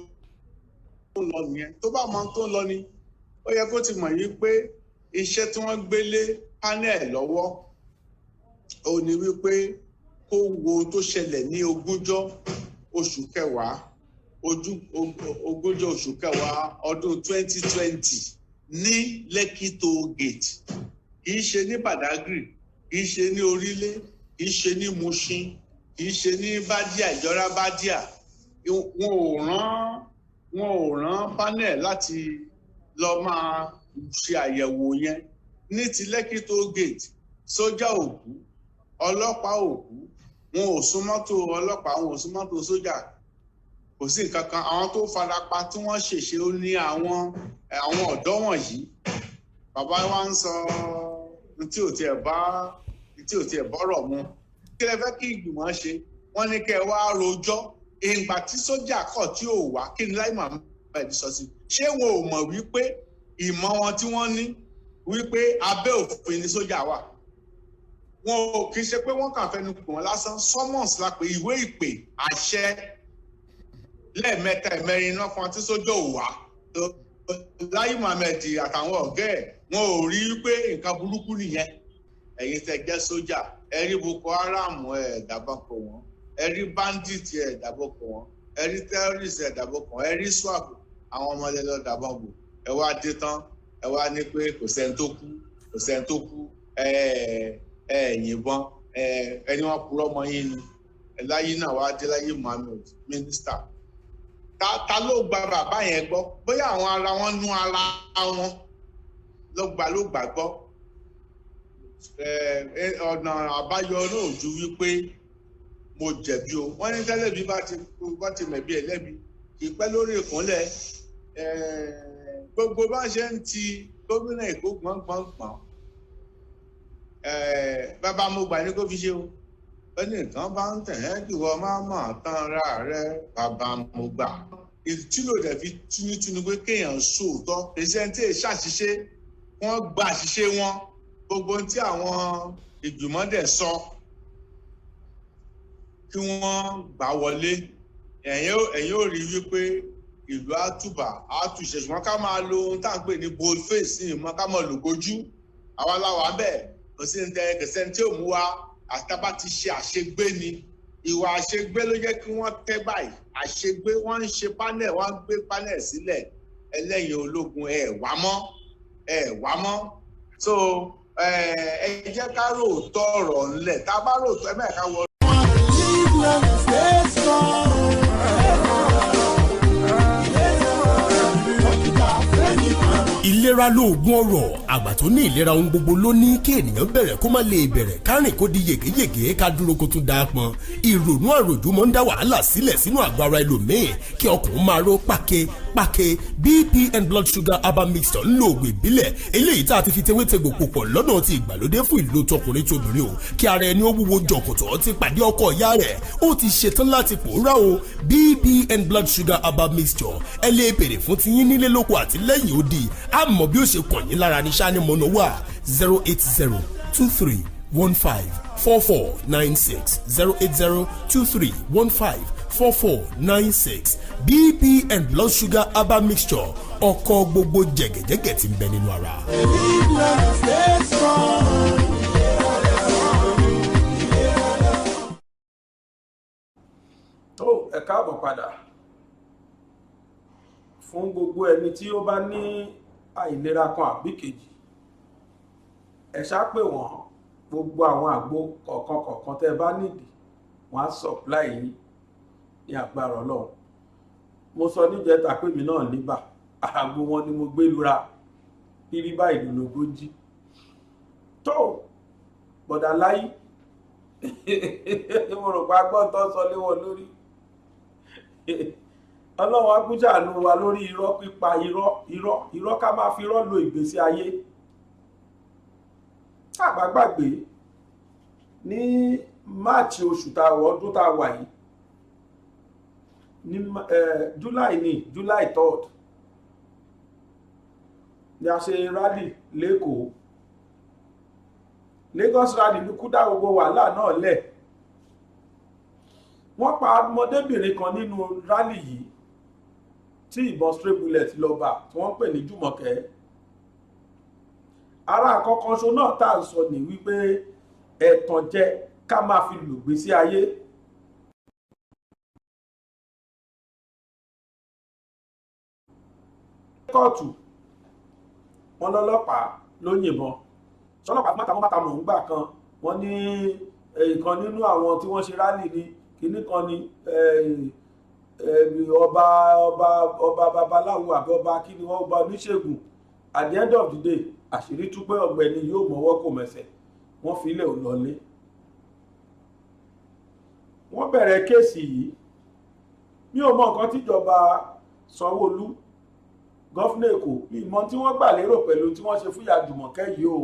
tó ń lọ nìyẹn? Tó bá mọ tó ń lọ ni ó yẹ kó ti mọ̀ yìí pé iṣẹ́ tí wọ́n gbé lé panel lọ́wọ́ ó ní wípé kó wo tó ṣẹlẹ̀ ní ogúnjọ́ oṣù kẹwàá ọdún 2020 ní Lekki Toll Gate. Kìí ṣe ní Badagry, kìí ṣe ní Orílẹ̀, kìí ṣe ní Mushin, kìí ṣe ní Bádíà, Ìjọra Bádíà. Wọn ò rán panel láti lọ máa ṣe àyẹ̀wò yẹn. Ní ti Lekki Toll Gate, sójà òkú, ọlọ́pàá òkú, wọn ò sún mọ́tò ọlọ́pàá, wọn ò sún mọ́tò sójà, kò sí nǹkan kan. Àwọn tó farapa tí wọ́n ṣèṣe ó ní àwọn ọ̀dọ́ wọ̀nyí. Bàbá wa ń sọ tí ò tiẹ̀ bọ́rọ̀ mu. Kí lẹ fẹ́ kí ìgbìmọ̀ ṣe? Wọ́n ní kẹ́ ẹ wá rojọ́. Ìgbà tí sójà kọ̀ tí ò wá, kí ni Lai Muhammed sọ sí? Ṣé wọn ò mọ̀ wípé ìmọ̀ wọn tí wọ́n ní wípé abẹ́ òfin ni sójà wà? Wọn ò kì í ṣe pé wọ́n kàn fẹnu pè wọ́n lásán. Summons la pé ìwé ìpè àṣẹ lẹ́ẹ̀mẹ́ta ẹ̀mẹ́rin náà fún tí sójà ò wá. Lai Muhammed àtàwọn ọ̀gá ẹ̀ wọn ò rí wípé nǹkan burúkú nìyẹn. Ẹ̀yin tẹ́ jẹ́ sójà, ẹ rí Boko Haram ẹ̀ dábàá pọ̀ wọ́n, ẹ rí bandit ẹ̀ dábàá pọ̀ wọ́n, ẹ rí terrorist ẹ̀ dábàá pọ̀ wọ́n, ẹ rí swap àwọn ọmọdé lọ dábàá bò. Ẹ wá dé tán ẹ wá ní pé kò sẹ́ni tó kú yìnbọn ẹni wọn purọ́ mọ́ yín ni. Láyé náà wá dé Lai Muhammed mínísítà. ta ló gba bàbá yẹn gbọ́ bóyá àwọn ara wọn nú ara wọn ló gbàgbọ́ ọ̀nà àbáyọ náà ju wípé mo jẹ̀bi o wọ́n ní tẹ́lẹ̀bí bá ti mẹ̀bí ẹ̀ lẹ́bi ìpẹ́ lórí ìkúnlẹ̀ gbogbo bá ṣe ń ti gómìnà Èkó gbọ̀ngbọ̀ngbọ̀n bàbá mo gbà ní kó fi ṣe o ẹni nǹkan bá ń tẹ̀ ẹ́ kí wọ́n máa mọ̀ tán ra rẹ̀ bàbá mo gbà ìtúlò rẹ̀ fi túnútúnú pé kéèyàn sóòótọ́ pèsèntì ṣàṣìṣe wọ́n gba àṣìṣe wọn gbogbo tí àwọn ìgbìmọ̀ dẹ̀ sọ kí wọ́n gbà wọlé ẹ̀yin ò rí wípé ìlú àtùbà àtúnṣe ṣùgbọ́n ká máa lo ohun tá à ń pè ní bold face ní ìmọ̀ ká máa lò gójú àwa láwa bẹ́ẹ̀ kò sí ní kẹsẹ́ tí ò mú wa àtàbà ti ṣe àṣegbé ni ìwà àṣegbé ló jẹ́ kí wọ́n tẹ́ báyìí àṣegbé wọ́n ń ṣe panel wọ́n ń gbé panel sílẹ̀ ẹlẹ́yin ológun ẹ̀ wá mọ́ so ẹ jẹ́ ká ròótọ́ ọ̀rọ̀ ńlẹ̀ tá a bá ròótọ́ ẹ mẹ́ẹ̀ká wọ. ìlera lóògùn ọrọ̀ àgbà tó ní ìlera ohun gbogbo ló ní kí ènìyàn bẹ̀rẹ̀ kó má lè bẹ̀rẹ̀ kárìn kó di yègéyègé ká dúró kó tún dáa pọn ìrònú àròjù mọ́ ń dá wàhálà sílẹ̀ sínú àgọ́ ara ẹlòmíì kí ọkùnrin máa ró páké BP and blood sugar herbal mixture ń lo ògùn ìbílẹ̀ eléyìí tá a ti fi tewétegbò pòpọ̀ lọ́nà ti ìgbàlódé fún ìlò tọkùnrin tóbìnrin o kí ara ẹni ó wúwo jọ̀kọ̀tọ̀ ti pàdé ọkọ ìyá rẹ̀ ó ti ṣetán láti pòórá o BP and blood sugar herbal mixture ẹ lè bèrè fún tiyín nílé lóko àti lẹ́yìn odi àmọ́ bí ó ṣe kàn yín lára ní sáni mọ́nà wà 08023154496 08023154496 BP and blood sugar herbal mixture ọkọ̀ gbogbo jẹ̀gẹ̀jẹ̀gẹ̀ tí ń bẹ nínú ara. ẹ káàbọ̀ padà fún gbogbo ẹni tí ó bá ní àìlera kan àbí kejì ẹ ṣá pè wọ́n gbogbo àwọn àgbo kọ̀ọ̀kan tẹ́ bá nídìí wọ́n á supply yín ní agbára Ọlọ́run mo sọ níjẹta pé mi náà níbà àgbo wọn ni mo gbé lura pírí báyìí lógójì tó bọ̀dà láyé mo rò pé agbọ́n tó sọ lé wọn lórí Ọlọ́run akújàánú wa lórí irọ́ pípa irọ́ ká máa fi irọ́ lo ìgbésí ayé àgbàgbàgbé ní máàcì oṣù ọdún tá a wà yìí ní July 3rd ni a ṣe rally lẹ́kọ̀ọ́ Lagos rally ló kú dá gbogbo wàhálà náà lẹ̀ wọ́n pa ọmọdébìnrin kan nínú rally yìí tí ìbọn stray bullet lọ bá tí wọ́n pè ní Jùmọ̀kẹ́ ara àkọ́kọ́ ṣo náà tá à ń sọ ní wípé ẹ̀tàn jẹ ká máa fi lògbé sí ayé kóòtù wọn lọ́lọ́pàá ló yìnbọn sọ́lọ́pàá mátàmọ́ ń gbà kan wọ́n ní ìkan nínú àwọn tí wọ́n ṣe rálì ní kinní kan ní ọba babaláwo àbí ọba kíni wọ́n ọba oníṣègùn at the end of the day àṣírí tú pé ọ̀gbẹ́ni yóò mọ́wọ́ kò mẹ́sẹ̀ wọ́n fi ilẹ̀ ò lọlé wọ́n bẹ̀rẹ̀ kéèsì yìí mi ò mọ nǹkan tíjọba Sanwó-Olú gọ́fúnà Èkó ìmọ̀ tí wọ́n gbà lérò pẹ̀lú tí wọ́n ṣe fúyà Jùmọ̀kẹ́ yìí o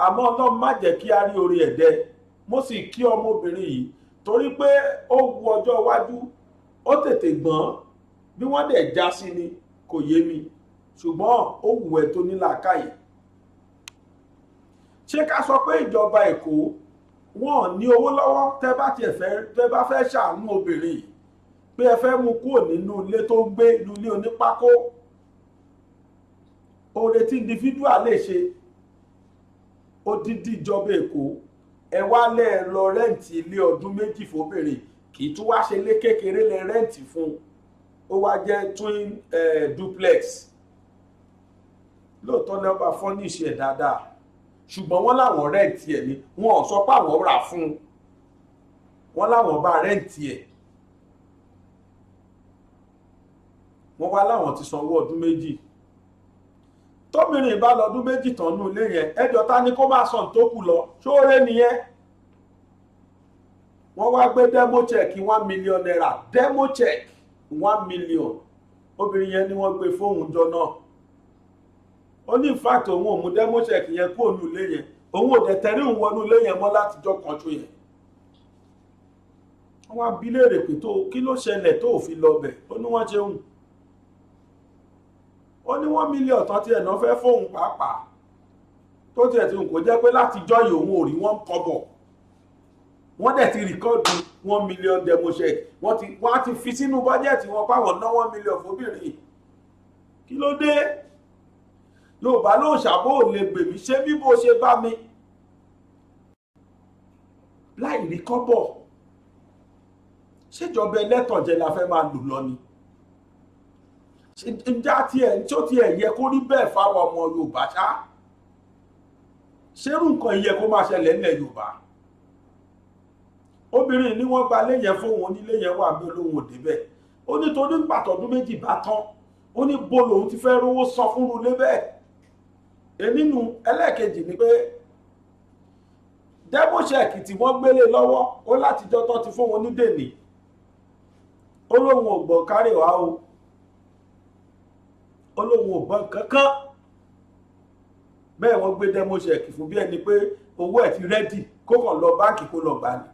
àmọ́ Ọlọ́run má jẹ́ kí a rí orí ẹ̀dẹ́ mo sì kí ọmọbìnrin yìí torí pé ó wu ọjọ́ iwájú ó tètè gbọ́n bí wọ́n dẹ̀ já sí ni kò yé mi ṣùgbọ́n ó wù ẹ́ tó ní làákàyè ṣé ká sọ pé ìjọba Èkó wọn ní owó lọ́wọ́ tẹ́ bá fẹ́ ṣàánú obìnrin yìí pé ẹ fẹ́ mú kúrò nínú ilé tó ń gbé inú ilé onípákó oore tí individual lè ṣe odidi ìjọba Èkó ẹ wá lẹ lọ rẹ́ǹtì ilé ọdún méjì fóbìnrin kì í tún wá ṣe lé kékeré lẹ rẹ́ǹtì fún ó wá jẹ́ twin duplex lóòótọ́ lẹ́ọ̀bà fọ́níṣì ẹ̀ dáadáa ṣùgbọ́n wọ́n láwọn rẹ́ǹtì ẹ̀ ni wọn ò sọ pé àwọn rà fún wọn láwọn bá rẹ́ǹtì ẹ̀ wọ́n wá láwọn ti sanwó ọdún méjì tóbìnrin bá lọ́dún méjì tán nù ilé yẹn ẹjọ́ ta ni kó máa san tó kù lọ ṣóore nìyẹn. wọ́n wá gbé demo check 1 million naira demo check 1 million obìnrin yẹn ni wọ́n gbé fóun jọ náà ó ní fact òun ò mú demo check yẹn kó nù ilé yẹn òun ò dẹ̀ tẹ̀rí òun wọnú ilé yẹn mọ́ látijọ́ kan tó yẹn. wọ́n wá bi léèrè pé tó kí ló ṣẹlẹ̀ tó fi lọ bẹ̀ ó ní wọ́n ṣeun ó ní 1 million tán tí ẹ̀nà fẹ́ fóun pàápàá tó tiẹ̀ tí kò jẹ́ pé látijọ́ yìí òun ò rí wọ́n kọ́bọ̀ wọ́n dẹ̀ ti rìkọ́ọ̀dù 1 million demo check wọ́n á ti fi sínú bọ́jẹ̀tì wọn páwọn ná 1 million fóbìnrin kí ló dé Yorùbá ló ṣàbò lè gbè mí ṣé bí bó ṣe bá mi láì rí kọ́bọ̀ ṣèjọba ẹlẹ́tànjẹ la fẹ́ máa lò lọ ni ǹjẹ́ tí ó tiẹ̀ yẹ kó rí bẹ́ẹ̀ fáwọn ọmọ Yorùbá ṣá ṣerú nǹkan yẹ kó máa ṣẹlẹ̀ nílẹ̀ Yorùbá obìnrin ni wọ́n gba léyẹn fóun onílé yẹn wà bí olóhùn òde bẹ́ẹ̀ ó ní torí pàtọ́dún méjì bá tán ó ní bó lòun ti fẹ́ rówó sọ fúnru lé bẹ́ẹ̀ nínú ẹlẹ́ẹ̀kejì ni pé demo check tí wọ́n gbélé lọ́wọ́ ó látijọ́ tán ti fóun onídèní ó lóun ò gbọ́ kárẹ̀ wá o ó lóun ò gbọ́ kankan bẹ́ẹ̀ wọ́n gbé demo check fún bí ẹni pé owó ẹ̀ ti rẹ́dì kó kàn lọ báǹkì kó lọ gbà ní.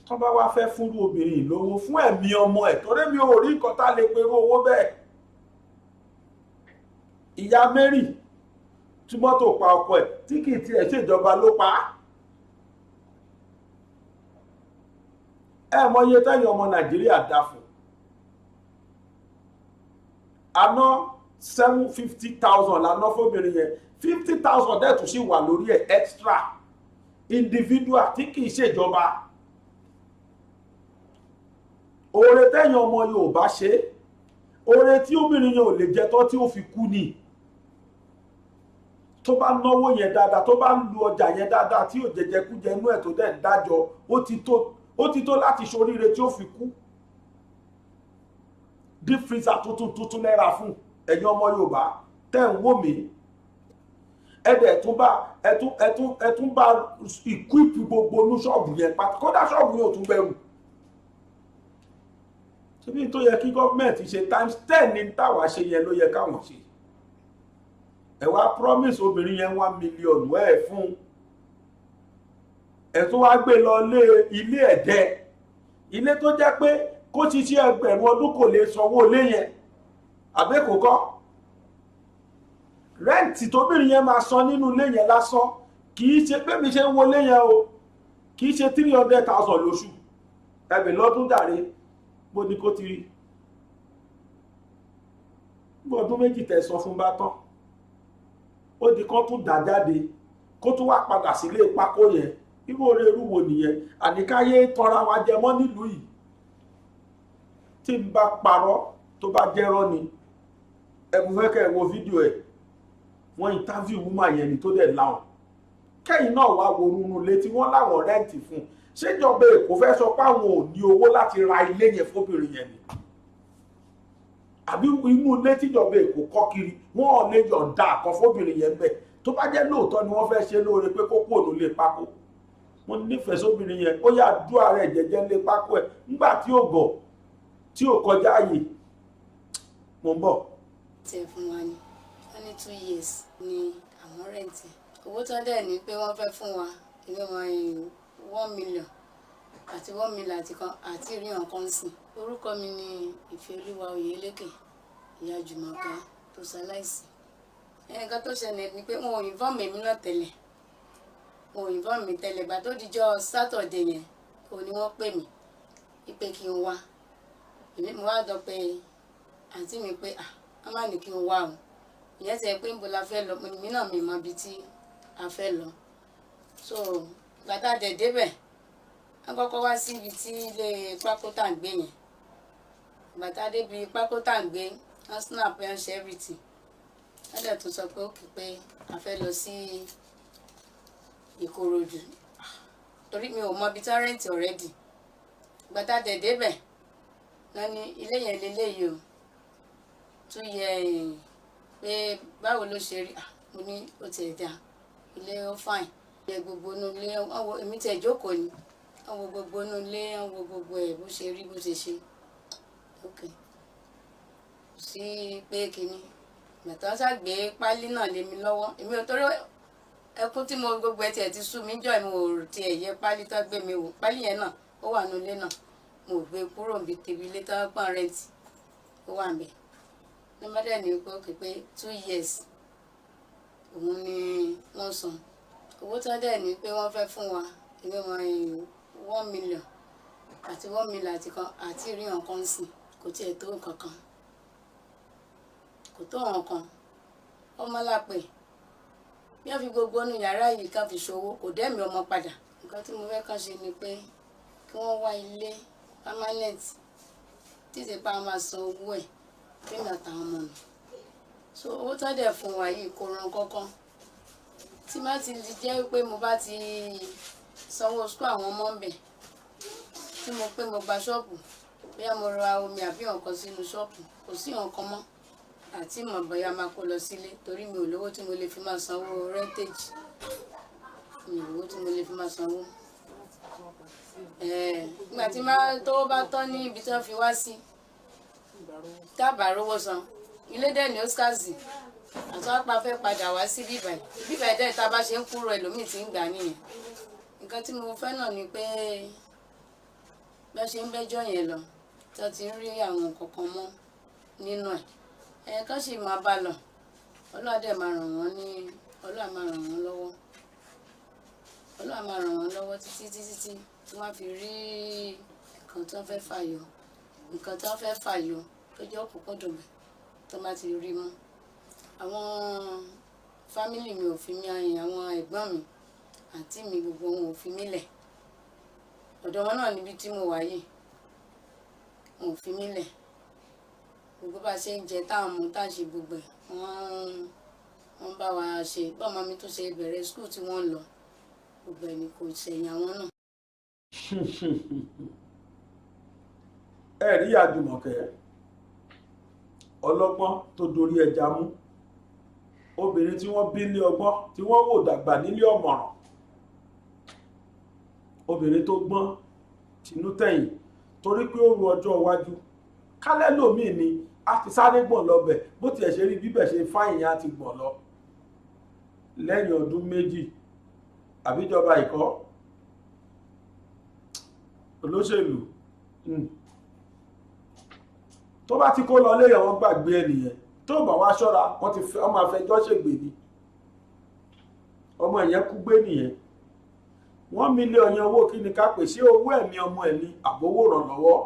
tó bá wá fẹ́ fúnrú obìnrin lówó fún ẹ̀mí ọmọ ẹ̀ torí mi ò rí nǹkan tá lè perú owó bẹ́ẹ̀. ìyá Mary tí mọ́tò pa ọkọ ẹ̀ tí kì í tiẹ̀ ṣèjọba ló pa á. ẹ mọ iye tẹ́yìn ọmọ Nàìjíríà dá fún àná 750,000 lànà fóbìnrin yẹn 50,000 dẹ̀ tún sì wà lórí ẹ̀ extra individual tí kì í ṣèjọba. oore tẹ́yìn ọmọ Yorùbá ṣe oore tí obìnrin yẹn ò lè jẹ tán tí ó fi kú ni tó bá náwó yẹn dáadáa tó bá ń lu ọjà yẹn dáadáa tí ò jẹjẹkújẹ inú ẹ̀ tó dẹ̀ ń dájọ́ ó ti tó láti ṣoríire tí ó fi kú. deep freezer tuntun náírà fún ẹ̀yin ọmọ Yorùbá tẹ́ ń wò mí ẹ̀dẹ̀ ẹ̀tún bá equip gbogbo ní ṣọ́ọ̀bù yẹn pátá kódà ṣọ́ọ̀bù yẹn ò tún bẹ̀rù. ṣebí tó yẹ kí gọ́ọ̀mẹ̀ntì ṣe ×10 ní táwa ṣe yẹn ló yẹ káwọn ṣe. ẹ wá promise obìnrin yẹn 1 million ẹ̀ fún ẹ̀ tún wá gbé lọ ilé ẹ̀dẹ́ ilé tó jẹ́ pé kó ti ṣe ẹgbẹ̀rún ọdún kò lè sanwó ilé yẹn àbẹ́kò kọ́ rẹ́ǹtì tóbìnrin yẹn máa san nínú ilé yẹn lásán kì í ṣe pé mi ṣe ń wọlé yẹn o kì í ṣe 300,000 lóṣù ẹ̀bẹ̀ lọ́dún dàre bó ní kó ti rí bí ọdún méjì tẹ̀sán fún bá tán ó di kán tún dà jáde kó tún wá padà sílé pákó yẹn irú oore irúwo nìyẹn àníkáyé tọra wa jẹ mọ́ nílùú yìí tí n bá parọ́ tó bá jẹ́rọ́ ni ẹ̀bùn fẹ́kẹ́ wo fídíò ẹ̀ wọ́n interview woman yẹn ni tó dẹ̀ láwọn kẹ́yìn náà wá worúnú létí wọ́n láwọn rẹ́ǹtì fún ṣéjọba Èkó fẹ́ sọ pé àwọn ò ní owó láti ra ilé yẹn fóbìnrin yẹn ni àbí inú ilé tíjọba Èkó kọ́ kiri wọ́n ò lè yọ̀ǹda àkọ́ fóbìnrin yẹn bẹ́ẹ̀ tó bá jẹ́ lóòótọ́ ni wọ́n fẹ́ ṣe lóore pé kó kú òun lè pákó wọ́n nífẹ̀ẹ́ sóbìnrin yẹn ó yà dúà rẹ̀ jẹ́jẹ́ lé pákó ẹ̀ nígbà tí ò gọ̀ tí ò kọjá ààyè mo ń bọ̀. tẹ fún wa ní 2 years ni àwọn rẹǹtì owó tó dẹ̀ ní pé wọ́n fẹ́ fún wa ilé wọn 1 million àti 1 million àti rí nǹkan sìn. orúkọ mi ni Ìfẹ́olúwa Oyèlékè ìyá Jùmọ̀kẹ́ tó ṣaláìsí. nǹkan tó ṣẹlẹ̀ ni pé wọn ò inform mi náà tẹ́lẹ̀ wọn ò inform mi tẹ́lẹ̀ gbà tó dijọ́ Saturday yẹn òun ni wọ́n pè mí pé kí n wá èmi mo wá dọ̀ pé àǹtí mi pé wọ́n má ní kí n wá o ìyẹn ti ẹ pé níbo la fẹ́ lọ mi náà mi mọ ibi tí a fẹ́ lọ so gbàtà dẹ̀ débẹ̀ wọ́n kọ́kọ́ wá sí ibi tí ilé pákó tá à ń gbé yẹn gbàtà débi pákó tá à ń gbé wọ́n snap ẹ̀ ń ṣe everything wọ́n dẹ̀ tún sọ pé ó kì í pé a fẹ́ lọ sí Ìkòròdú torí mi ò mọ ibi tí wọ́n rẹ́ǹtì already gbàtà dẹ̀ débẹ̀ wọ́n ní ilé yẹn lélẹ́yìí o tún yẹ pé báwo ló ṣe rí mo ní ó tiẹ̀ dá ilé ó fàìn yẹ gbogbo inú ilé èmi tiẹ̀ jókòó ni wọ́n wo gbogbo inú ilé wọ́n wo gbogbo ẹ̀ bó ṣe rí bó ṣe ṣe ok kò sí pé kínní ìgbàtà ṣàgbé pálí náà lé mi lọ́wọ́ èmi ò torí ẹkún tí mo gbogbo ẹ tiẹ̀ ti sú mi jọ mi ò tiẹ̀ yẹ pálí tó gbé mi wò pálí yẹn náà ó wà nínú ilé náà mo ò gbé kúrò níbi tèbi ilé tó pọ́n rẹ́ǹtì ó wà ńbẹ̀ lọ́mọdé ní pé ó kè pé 2 years òun ni wọ́n san owó tó dẹ̀ ní pé wọ́n fẹ́ fún wa èmi mọ 1 million àti 1 million àti rí nǹkan sí kò tiẹ̀ tó nǹkan kan kò tó nǹkan ọmọ lápè bí wọ́n fi gbogbo inú yàrá yìí kan fi ṣòwò kò dẹ́mi ọmọ padà nǹkan tí mo fẹ́ kàn ṣe ni pé kí wọ́n wá ilé permanent títí pa máa san owó ẹ̀ fíìmù àtàwọn ọmọ mi so owó tó dẹ̀ fún wa yìí kò ran kankan tí má ti jẹ́ pé mo bá ti sanwó sukú àwọn ọmọ ń bẹ̀ tí mo pé mo gba ṣọ́ọ̀bù bóyá mo ra omi àbí nǹkan sínú ṣọ́ọ̀bù kò sí nǹkan mọ́ àti mọ̀ bóyá máa kó lọ sílé torí mi ò lówó tí mo lè fi máa sanwó rẹ́ńtéjì mi ò lówó tí mo lè fi máa sanwó nígbà tí tówó bá tán ní ibi tí wọ́n fi wá sí tábà rówó san ilé dẹ̀ ní oscarsi àti wọ́n pa fẹ́ padà wá sí bíbáyìí dẹ̀ tá a bá ṣe ń kúrò ẹlòmíì tí ń gbà nìyẹn nǹkan tí mo fẹ́ náà ni pé bá ṣe ń bẹ́jọ́ yẹn lọ tí wọ́n ti ń rí àwọn nǹkan kan mọ́ nínú ẹ̀ kán sì máa bá lọ ọlọ́dẹ máa ràn wọ́n lọ́wọ́ ọlọ́run máa ràn wọ́n lọ́wọ́ títí tí wọ́n fi rí nǹkan tó fẹ́ fàyọ tó jẹ́ òkùnkùndùn mi tó bá ti rí mú àwọn fámìlì mi ò fi mí àyìn àwọn ẹ̀gbọ́n mi àǹtí mi gbogbo wọn ò fi mí lẹ̀ ọ̀dọ̀ wọn náà níbi tí mo wà yìí wọn ò fi mí lẹ̀ gbogbo bá ṣe ń jẹ táwọn mú tá à ń ṣe gbogbo ẹ̀ wọ́n bá wa ṣe bọ́ọ̀mọ mi tó ṣe bẹ̀rẹ̀ skul tí wọ́n lọ gbogbo ẹ̀ ni kò ṣẹ̀yìn àwọn náà. ẹ rí Àjùmọ̀kẹ́ ọlọ́gbọ́n tó dorí ẹja mú obìnrin tí wọ́n bí ní ọgbọ́n tí wọ́n wò dàgbà nílé ọ̀mọ̀ràn obìnrin tó gbọ́n tinú tẹ̀yìn torí pé ó ru ọjọ́ iwájú kálẹ́ lòmíì ni a ti sáré gbọ̀n lọ́bẹ̀ bó tiẹ̀ ṣe rí bíbẹ̀ ṣe fáyìn á ti gbọ̀n lọ lẹ́yìn ọdún méjì àbíjọba ìkọ́ olóṣèlú tó bá ti kó lọ léyàn wọn gbàgbé ẹnìyẹn tó bá wá ṣọ́ra wọn ti fẹ́ ọmọ afẹjọ́ ṣègbè ni ọmọ ìyẹn kú gbé nìyẹn 1 mílíọ̀nù yẹn owó kí ni ká pè sí owó ẹ̀mí ọmọ ẹ̀ ní àbówó ìrànlọ́wọ́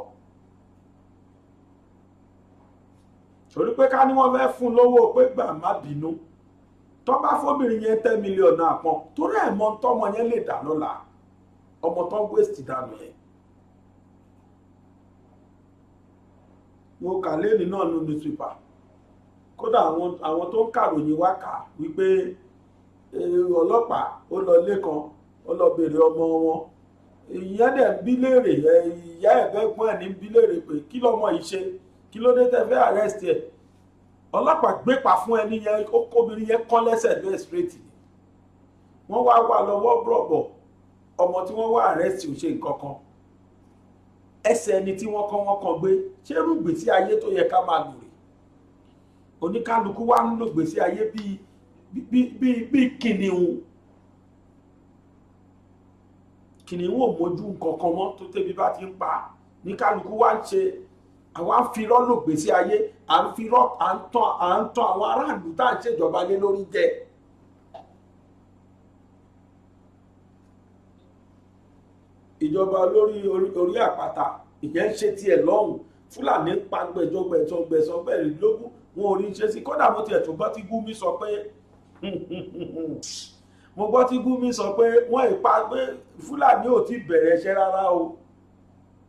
torí pé ká ní wọ́n fẹ́ fún lówó pé gbà má bínú tó bá fóbìnrin yẹn 10 mílíọ̀nù àpọn torí ẹ̀ mọ tọ́mọ yẹn lè dà lọ́la ọmọ tó ń wéṣì dànù yẹn mo kà lẹ́ni náà ló ní twipa kódà àwọn tó ń kàròyìn wá kà wípé ọlọ́pàá ó lọ lẹ́kan ó lọ béèrè ọmọ wọn ìyẹn dẹ̀ ń bí léèrè ìyá ẹ̀gbẹ́gbọ́n ẹ̀ ní bí léèrè pé kí lọ́mọ yìí ṣe kí ló dé tẹ́ fẹ́ arrest ẹ̀ ọlọ́pàá gbé pa fún ẹni yẹn ó kóbìnrin yẹn kán lẹ́sẹ̀ lé straight ni wọ́n wá wà lọ́wọ́ bọ̀bọ̀ ọmọ tí wọ́n wá arrest ò ṣe nǹkan kan ẹsẹ̀ ẹni tí wọ́n kàn gbé ṣé irú ìgbésí ayé tó yẹ ká máa lò rè oníkálukú wá ń lò ìgbésí ayé bíi kìnìún ò mójú nǹkan kan mọ́ tó tẹ́bí bá ti ń pa ní kálukú wá ń ṣe àwọn afirọ́ lò ìgbésí ayé à ń tàn àwọn aráàlú tá à ń ṣèjọba lé lórí jẹ ìjọba orí àpáta ìyẹn ń ṣe tiẹ̀ lọ́hùn fúlàní pa gbẹ̀jọgbẹ̀sọgbẹ̀rìndínlógún wọn ò rí ṣe sí kódà mo tiẹ̀ tún gbọ́ tí Gúmi sọ pé mo gbọ́ tí Gúmi sọ pé wọ́n ìpa pé fúlàní ò ti bẹ̀rẹ̀ iṣẹ́ rárá o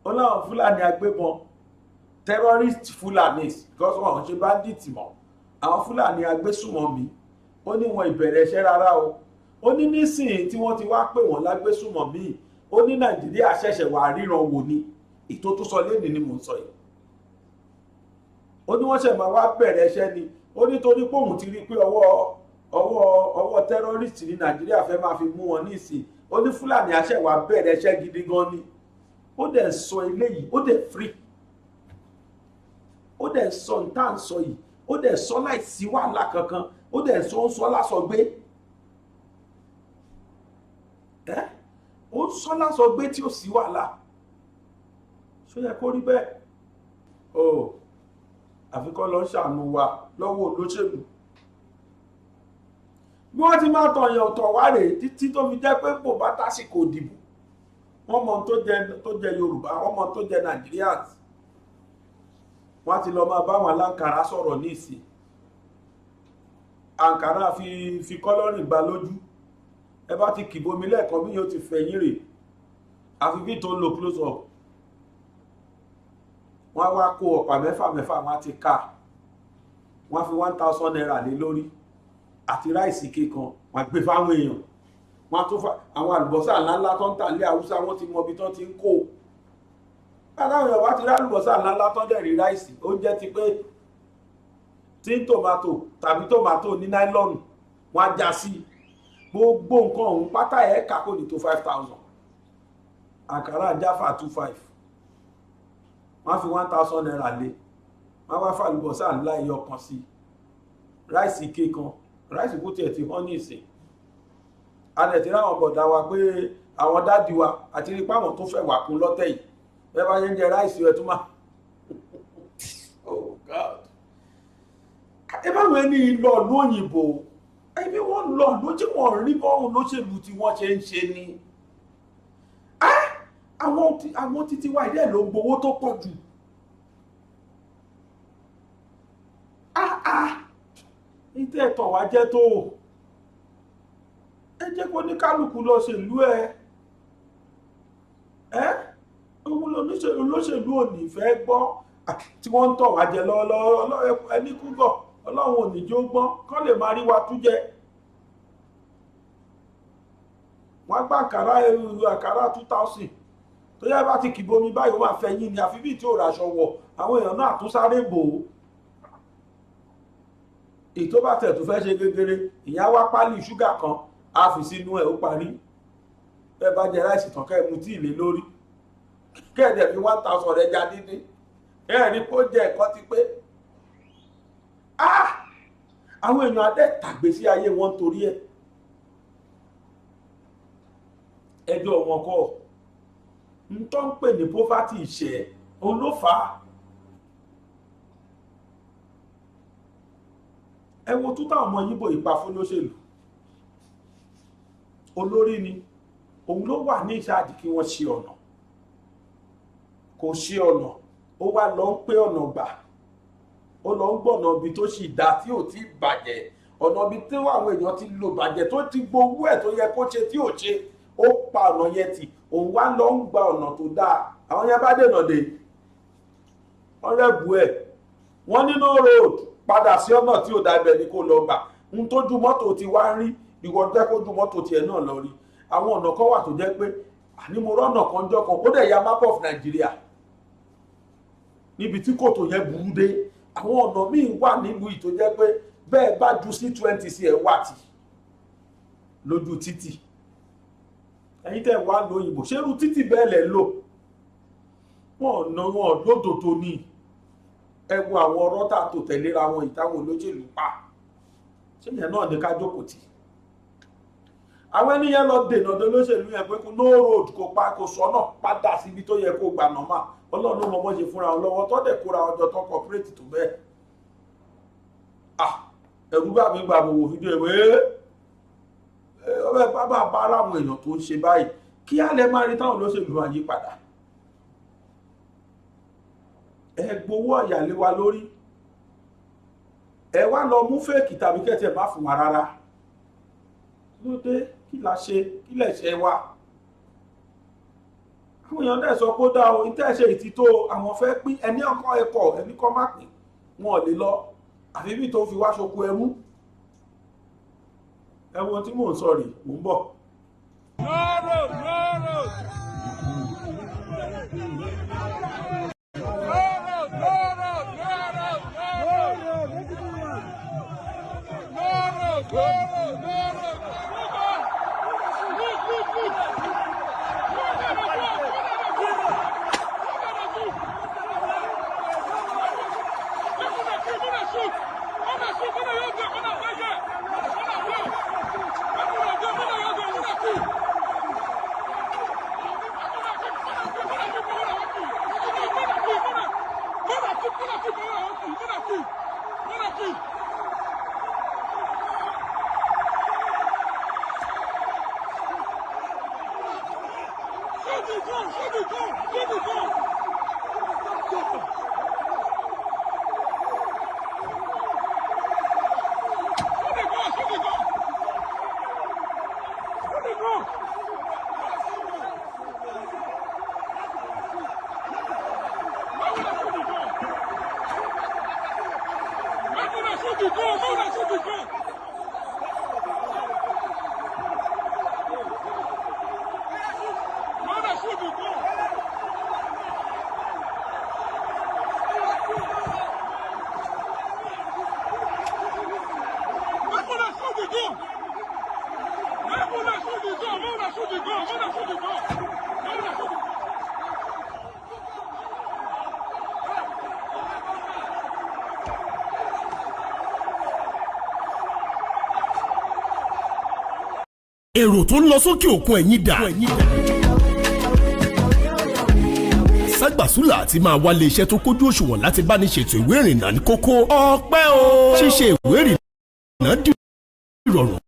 ó láwọn fúlàní agbébọn terrorist fulanis because wọn ṣe bandit mọ́ àwọn fúlàní agbésùmọ̀mí ó ní wọn ìbẹ̀rẹ̀ iṣẹ́ rárá o ó ní nísìnyí tí wọ́n ti wá pè wọ́n lágbésùmọ̀mí ó ní Nàìjíríà ṣẹ̀ṣẹ̀ wà ríran wò ni ètò tó sọ lẹ́nìí ni mò ń sọ yìí ó ní wọ́n ṣẹ̀ máa wá bẹ̀rẹ̀ iṣẹ́ ni ó nítorí pé òun ti rí pé ọwọ́ terrorist ní Nàìjíríà fẹ́ máa fi mú wọn ní ìsìn ó ní Fúlàní àṣẹwà bẹ̀rẹ̀ iṣẹ́ gidi gan ni ó dẹ̀ sọ eléyìí ó dẹ̀ free ó dẹ̀ sọ nǹkan à ń sọ yìí ó dẹ̀ sọ láìsí wàhálà kankan ó dẹ̀ sọ ń sọ lásọgbé ó ń sọ lásọgbé tí ó sì wàhálà ṣó yẹ kó rí bẹ́ẹ̀ o àfikọ́ lọ ṣàánú wa lọ́wọ́ olóṣèlú bí wọ́n ti máa tọ̀yàn ọ̀tọ̀ wá rèé títí tó fi jẹ́ pé kò bá tásìkò ìdìbò wọ́n mọ tó jẹ Yorùbá wọ́n mọ tó jẹ Nigerians wọ́n ti lọ máa bá wọn aláǹkàrá sọ̀rọ̀ ní ìsìn àǹkàrá fi kọ́lọ́rìn gbá lójú ẹ bá ti kìbomi lẹ́ẹ̀kan bí yóò ti fẹ̀yìn rè àfi bí tó ń lo close up wọ́n wá kó ọ̀pá mẹ́fà wọ́n ti ká wọ́n fi 1000 naira lé lórí àti ráìsì kíkan wọ́n gbé fáwọn èèyàn wọ́n tó àwọn àlùbọ́sà ńláńlá tó ń tà lé Haúsá wọ́n ti mọ ibi tó ti ń kó aláwọn èèyàn wá ti rá àlùbọ́sà ńláńlá tó dẹ̀ rí ráìsì oúnjẹ ti pé tí tòmátò tàbí tòmátò ní náílọ́ọ̀nù wọ́n á já sí gbogbo nǹkan ọ̀hún pátá ẹ̀ kà kò ní tó 5000 àkàrà jáfà 25 wọ́n fi 1000 naira lé wọ́n wá fàlùbọ́sà ńlá ẹyọ kan sí ráìsì kíkan ráìsì kú tiẹ̀ ti hán ní ìsìn adẹ̀tí ráwọn bọ̀dá wa pé àwọn dádì wa àti rí páwọn tó fẹ́ wà kún lọ́tẹ̀ yìí ẹ bá yẹn jẹ ráìsì ẹ tún máa oh God ẹ bá wọn ní lọ lóyìnbó ẹbí wọn lọ lójú wọn rí bọ́ọ̀hún lóṣèlú tí wọ́n ṣe ń ṣe ni àwọn títí wa ilé ló ń gbowó tó pọ̀ jù ìtẹ́ ẹ̀tàn wá jẹ́ tó ẹ jẹ́ kó ní kálukú lọ ṣèlú ohun olóṣèlú ò ní fẹ́ gbọ́ tí wọ́n ń tọ̀ wá jẹ lọ́wọ́lọ́wọ́ ẹni kúgọ̀ Ọlọ́run ò ní jó gbọ́n kán lè máa rí wa tú jẹ wọ́n gbá àkàrà 2000 tó yẹ bá ti kìbomi báyìí wọ́n fẹ́ yín ni àfi bí tí ò raṣọ wọ̀ àwọn èèyàn náà tún sáré bò ó èyí tó bá tẹ̀ tó fẹ́ ṣe gẹ́gẹ́rẹ́ ìyá wá pálí ṣúgà kan a fi sínú ẹ̀ ó parí ẹ bá jẹ ráìsì tán kẹ́ ẹ mu tíì lé lórí kẹ́ẹ̀dẹ̀ fi 1000 rẹ̀ já dídín ẹ̀rí kó jẹ ẹ̀kọ́ ti pé àwọn èèyàn adẹ́ tàgbésí ayé wọn torí ẹ̀ ẹjọ́ wọn kọ́ ń tó ń pè ní poverty ìṣẹ́ òun ló fà á ẹ wo tútà ọmọ yíbò ìpa fún lóṣèlú olórí ni òun ló wà ní ìṣáàjì kí wọ́n ṣe ọ̀nà kò ṣe ọ̀nà ó wá lọ ń pé ọ̀nà gbà ó lọ ń gbọ̀nà ibi tó sì dá tí ò ti bàjẹ́ ọ̀nà ibi tí àwọn èèyàn ti lò bàjẹ́ tó ti gbowó ẹ̀ tó yẹ kó ṣe tí ò ṣe ó pa ọ̀nà yẹn tì òun wá lọ ń gba ọ̀nà tó dáa àwọn yẹn bá dènà dé wọ́n rẹ̀bù ẹ̀ wọ́n ní no road padà sí ọ̀nà tí ò dá ibẹ̀ ni kó lọ gbà ń tójú mọ́tò ti wá rí ìwọ jẹ́ kójú mọ́tò tiẹ̀ náà lọ rí àwọn ọ̀nà kan wà tó jẹ́ pé àní mo rọ́nà kan jọ́ kan ó dẹ̀ ya map of Nigeria níbi tí kòtò yẹn burú dé àwọn ọ̀nà míì wà nílùú yìí tó jẹ́ pé bẹ́ẹ̀ bá ju sí 20 sí ẹ̀ wà tì lójú títì ẹ̀yin tẹ́ wá lóyìnbó ṣerú títì bẹ́ẹ̀ lẹ̀ lò wọ́n ọ̀nà wọn lódòdó ní ẹ wo àwọn ọ̀rọ̀ tà tó tẹ̀léra wọn ìtàwọn olóṣèlú pa ṣé yẹn náà ní ká jókòó tì àwọn ènìyàn lọ dènà olóṣèlú yẹn pé no road kò pa kò sọ́nà padà síbi tó yẹ kó gbà nọ́mà Ọlọ́run ló mọ̀ ṣe fúnra wọn lọ́wọ́ tó dẹ̀ kóra ọjọ́ tó corporate tó bẹ́ẹ̀ ẹ̀rú bá mi gbà mọ̀ wò fídíò ìwé ọbẹ̀ bábà bá aráàmù èèyàn tó ń ṣe báyìí kí á lẹ máa rí táwọn olóṣèlú máa yí padà ẹ gbowó ọ̀yà lé wa lórí ẹ wá lọ mú fèkì tàbí kẹ́tẹ̀ má fún wa rárá lóde kí la ṣe kí lẹ̀ ṣe wa àwọn èèyàn dẹ̀ sọ pé dá o ìtẹ́ṣe ìtító àwọn fẹ́ pín ẹni ọkọ̀ ẹ̀kọ́ ẹni kọ́ má pín wọn ò lè lọ àfi bí tó fi wá ṣokú ẹrú ẹwọ́n tí mò ń sọ rí mò ń bọ̀. èrò tó ń lọ sókè òkun ẹ̀yìn dà. ságbàsúlà àti máa wálé iṣẹ́ tó kójú òṣùwọ̀n láti bá ní ṣètò ìwé ìrìnnà ní kókó. ọpẹ́ o. ṣíṣe ìwé ìrìnnà dìrọ̀rùn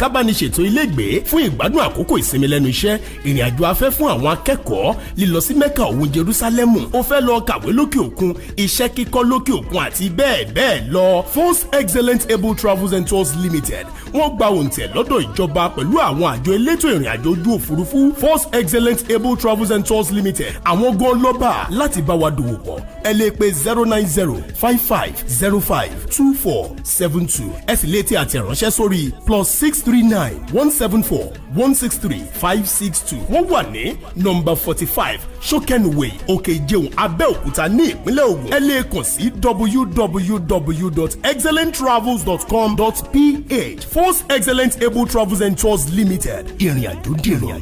kábàániṣètò ilégbèé fún ìgbádùn àkókò ìsinmi lẹ́nu iṣẹ́, ìrìn àjò afẹ́ fún àwọn akẹ́kọ̀ọ́, lílọ sí mẹ́kà òun jerúsálẹ́mù, ó fẹ́ lọ kàwé lókè òkun, iṣẹ́ kíkọ́ lókè òkun àti bẹ́ẹ̀ bẹ́ẹ̀ lọ. Force Excellent Able Travels and Tours Limited wọ́n gba òǹtẹ̀ lọ́dọ̀ ìjọba pẹ̀lú àwọn àjọ elétò ìrìn àjò ojú òfurufú. Force Excellent Able Travels and Tours Limited àwọn gan lọ́ba láti bá wa dòwò pọ̀. ẹ lè pe 09055052472 ẹ sì lè tẹ àtẹ̀ránṣẹ́ sórí +639 174 163 562. wọ́n wà ní nọ́mbà 45 Shokenway Òkè Ìjẹun Abẹ́òkúta ní ìpínlẹ̀ Ògùn. ẹ lè kàn sí www.excellenttravels.com.ph. Force Excellent Able Travels and Tours Limited. ìrìn àjò dìrọ̀.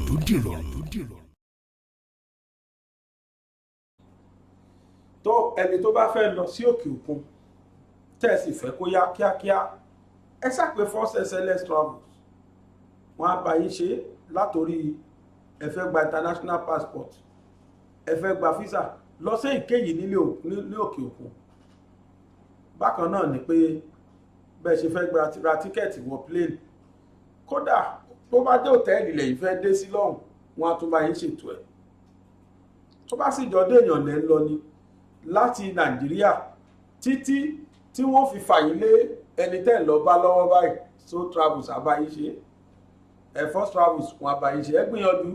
tó ẹni tó bá fẹ́ lọ sí òkè òkun tẹ́ ẹ sì fẹ́ kó yá kíákíá ẹ ṣàpè Force Excellent Travels. wọ́n á bá yín ṣe látòrí ẹ fẹ́ gba international passport, ẹ fẹ́ gba visa lọ sí ìkéyìí ní òkè òkun. bákan náà ni pé bẹ́ẹ̀ ṣe fẹ́ ra tíkẹ́ẹ̀tì wọ plane, kódà tó bá jẹ́ òtẹ́ẹ̀lì lẹ́yìn fẹ́ dé sí lọ́hùn wọ́n á tún bá yín ṣètò ẹ̀. tó bá sì jọ dé èèyàn lẹ́ ń lọ ni láti Nàìjíríà títí tí wọ́n fi fàyín lé ẹni tẹ́ ń lọ bá lọ́wọ́ báyìí. So Travels àbáyín ṣe Force Travels wọn àbáyín ṣe ẹ gbìyànjú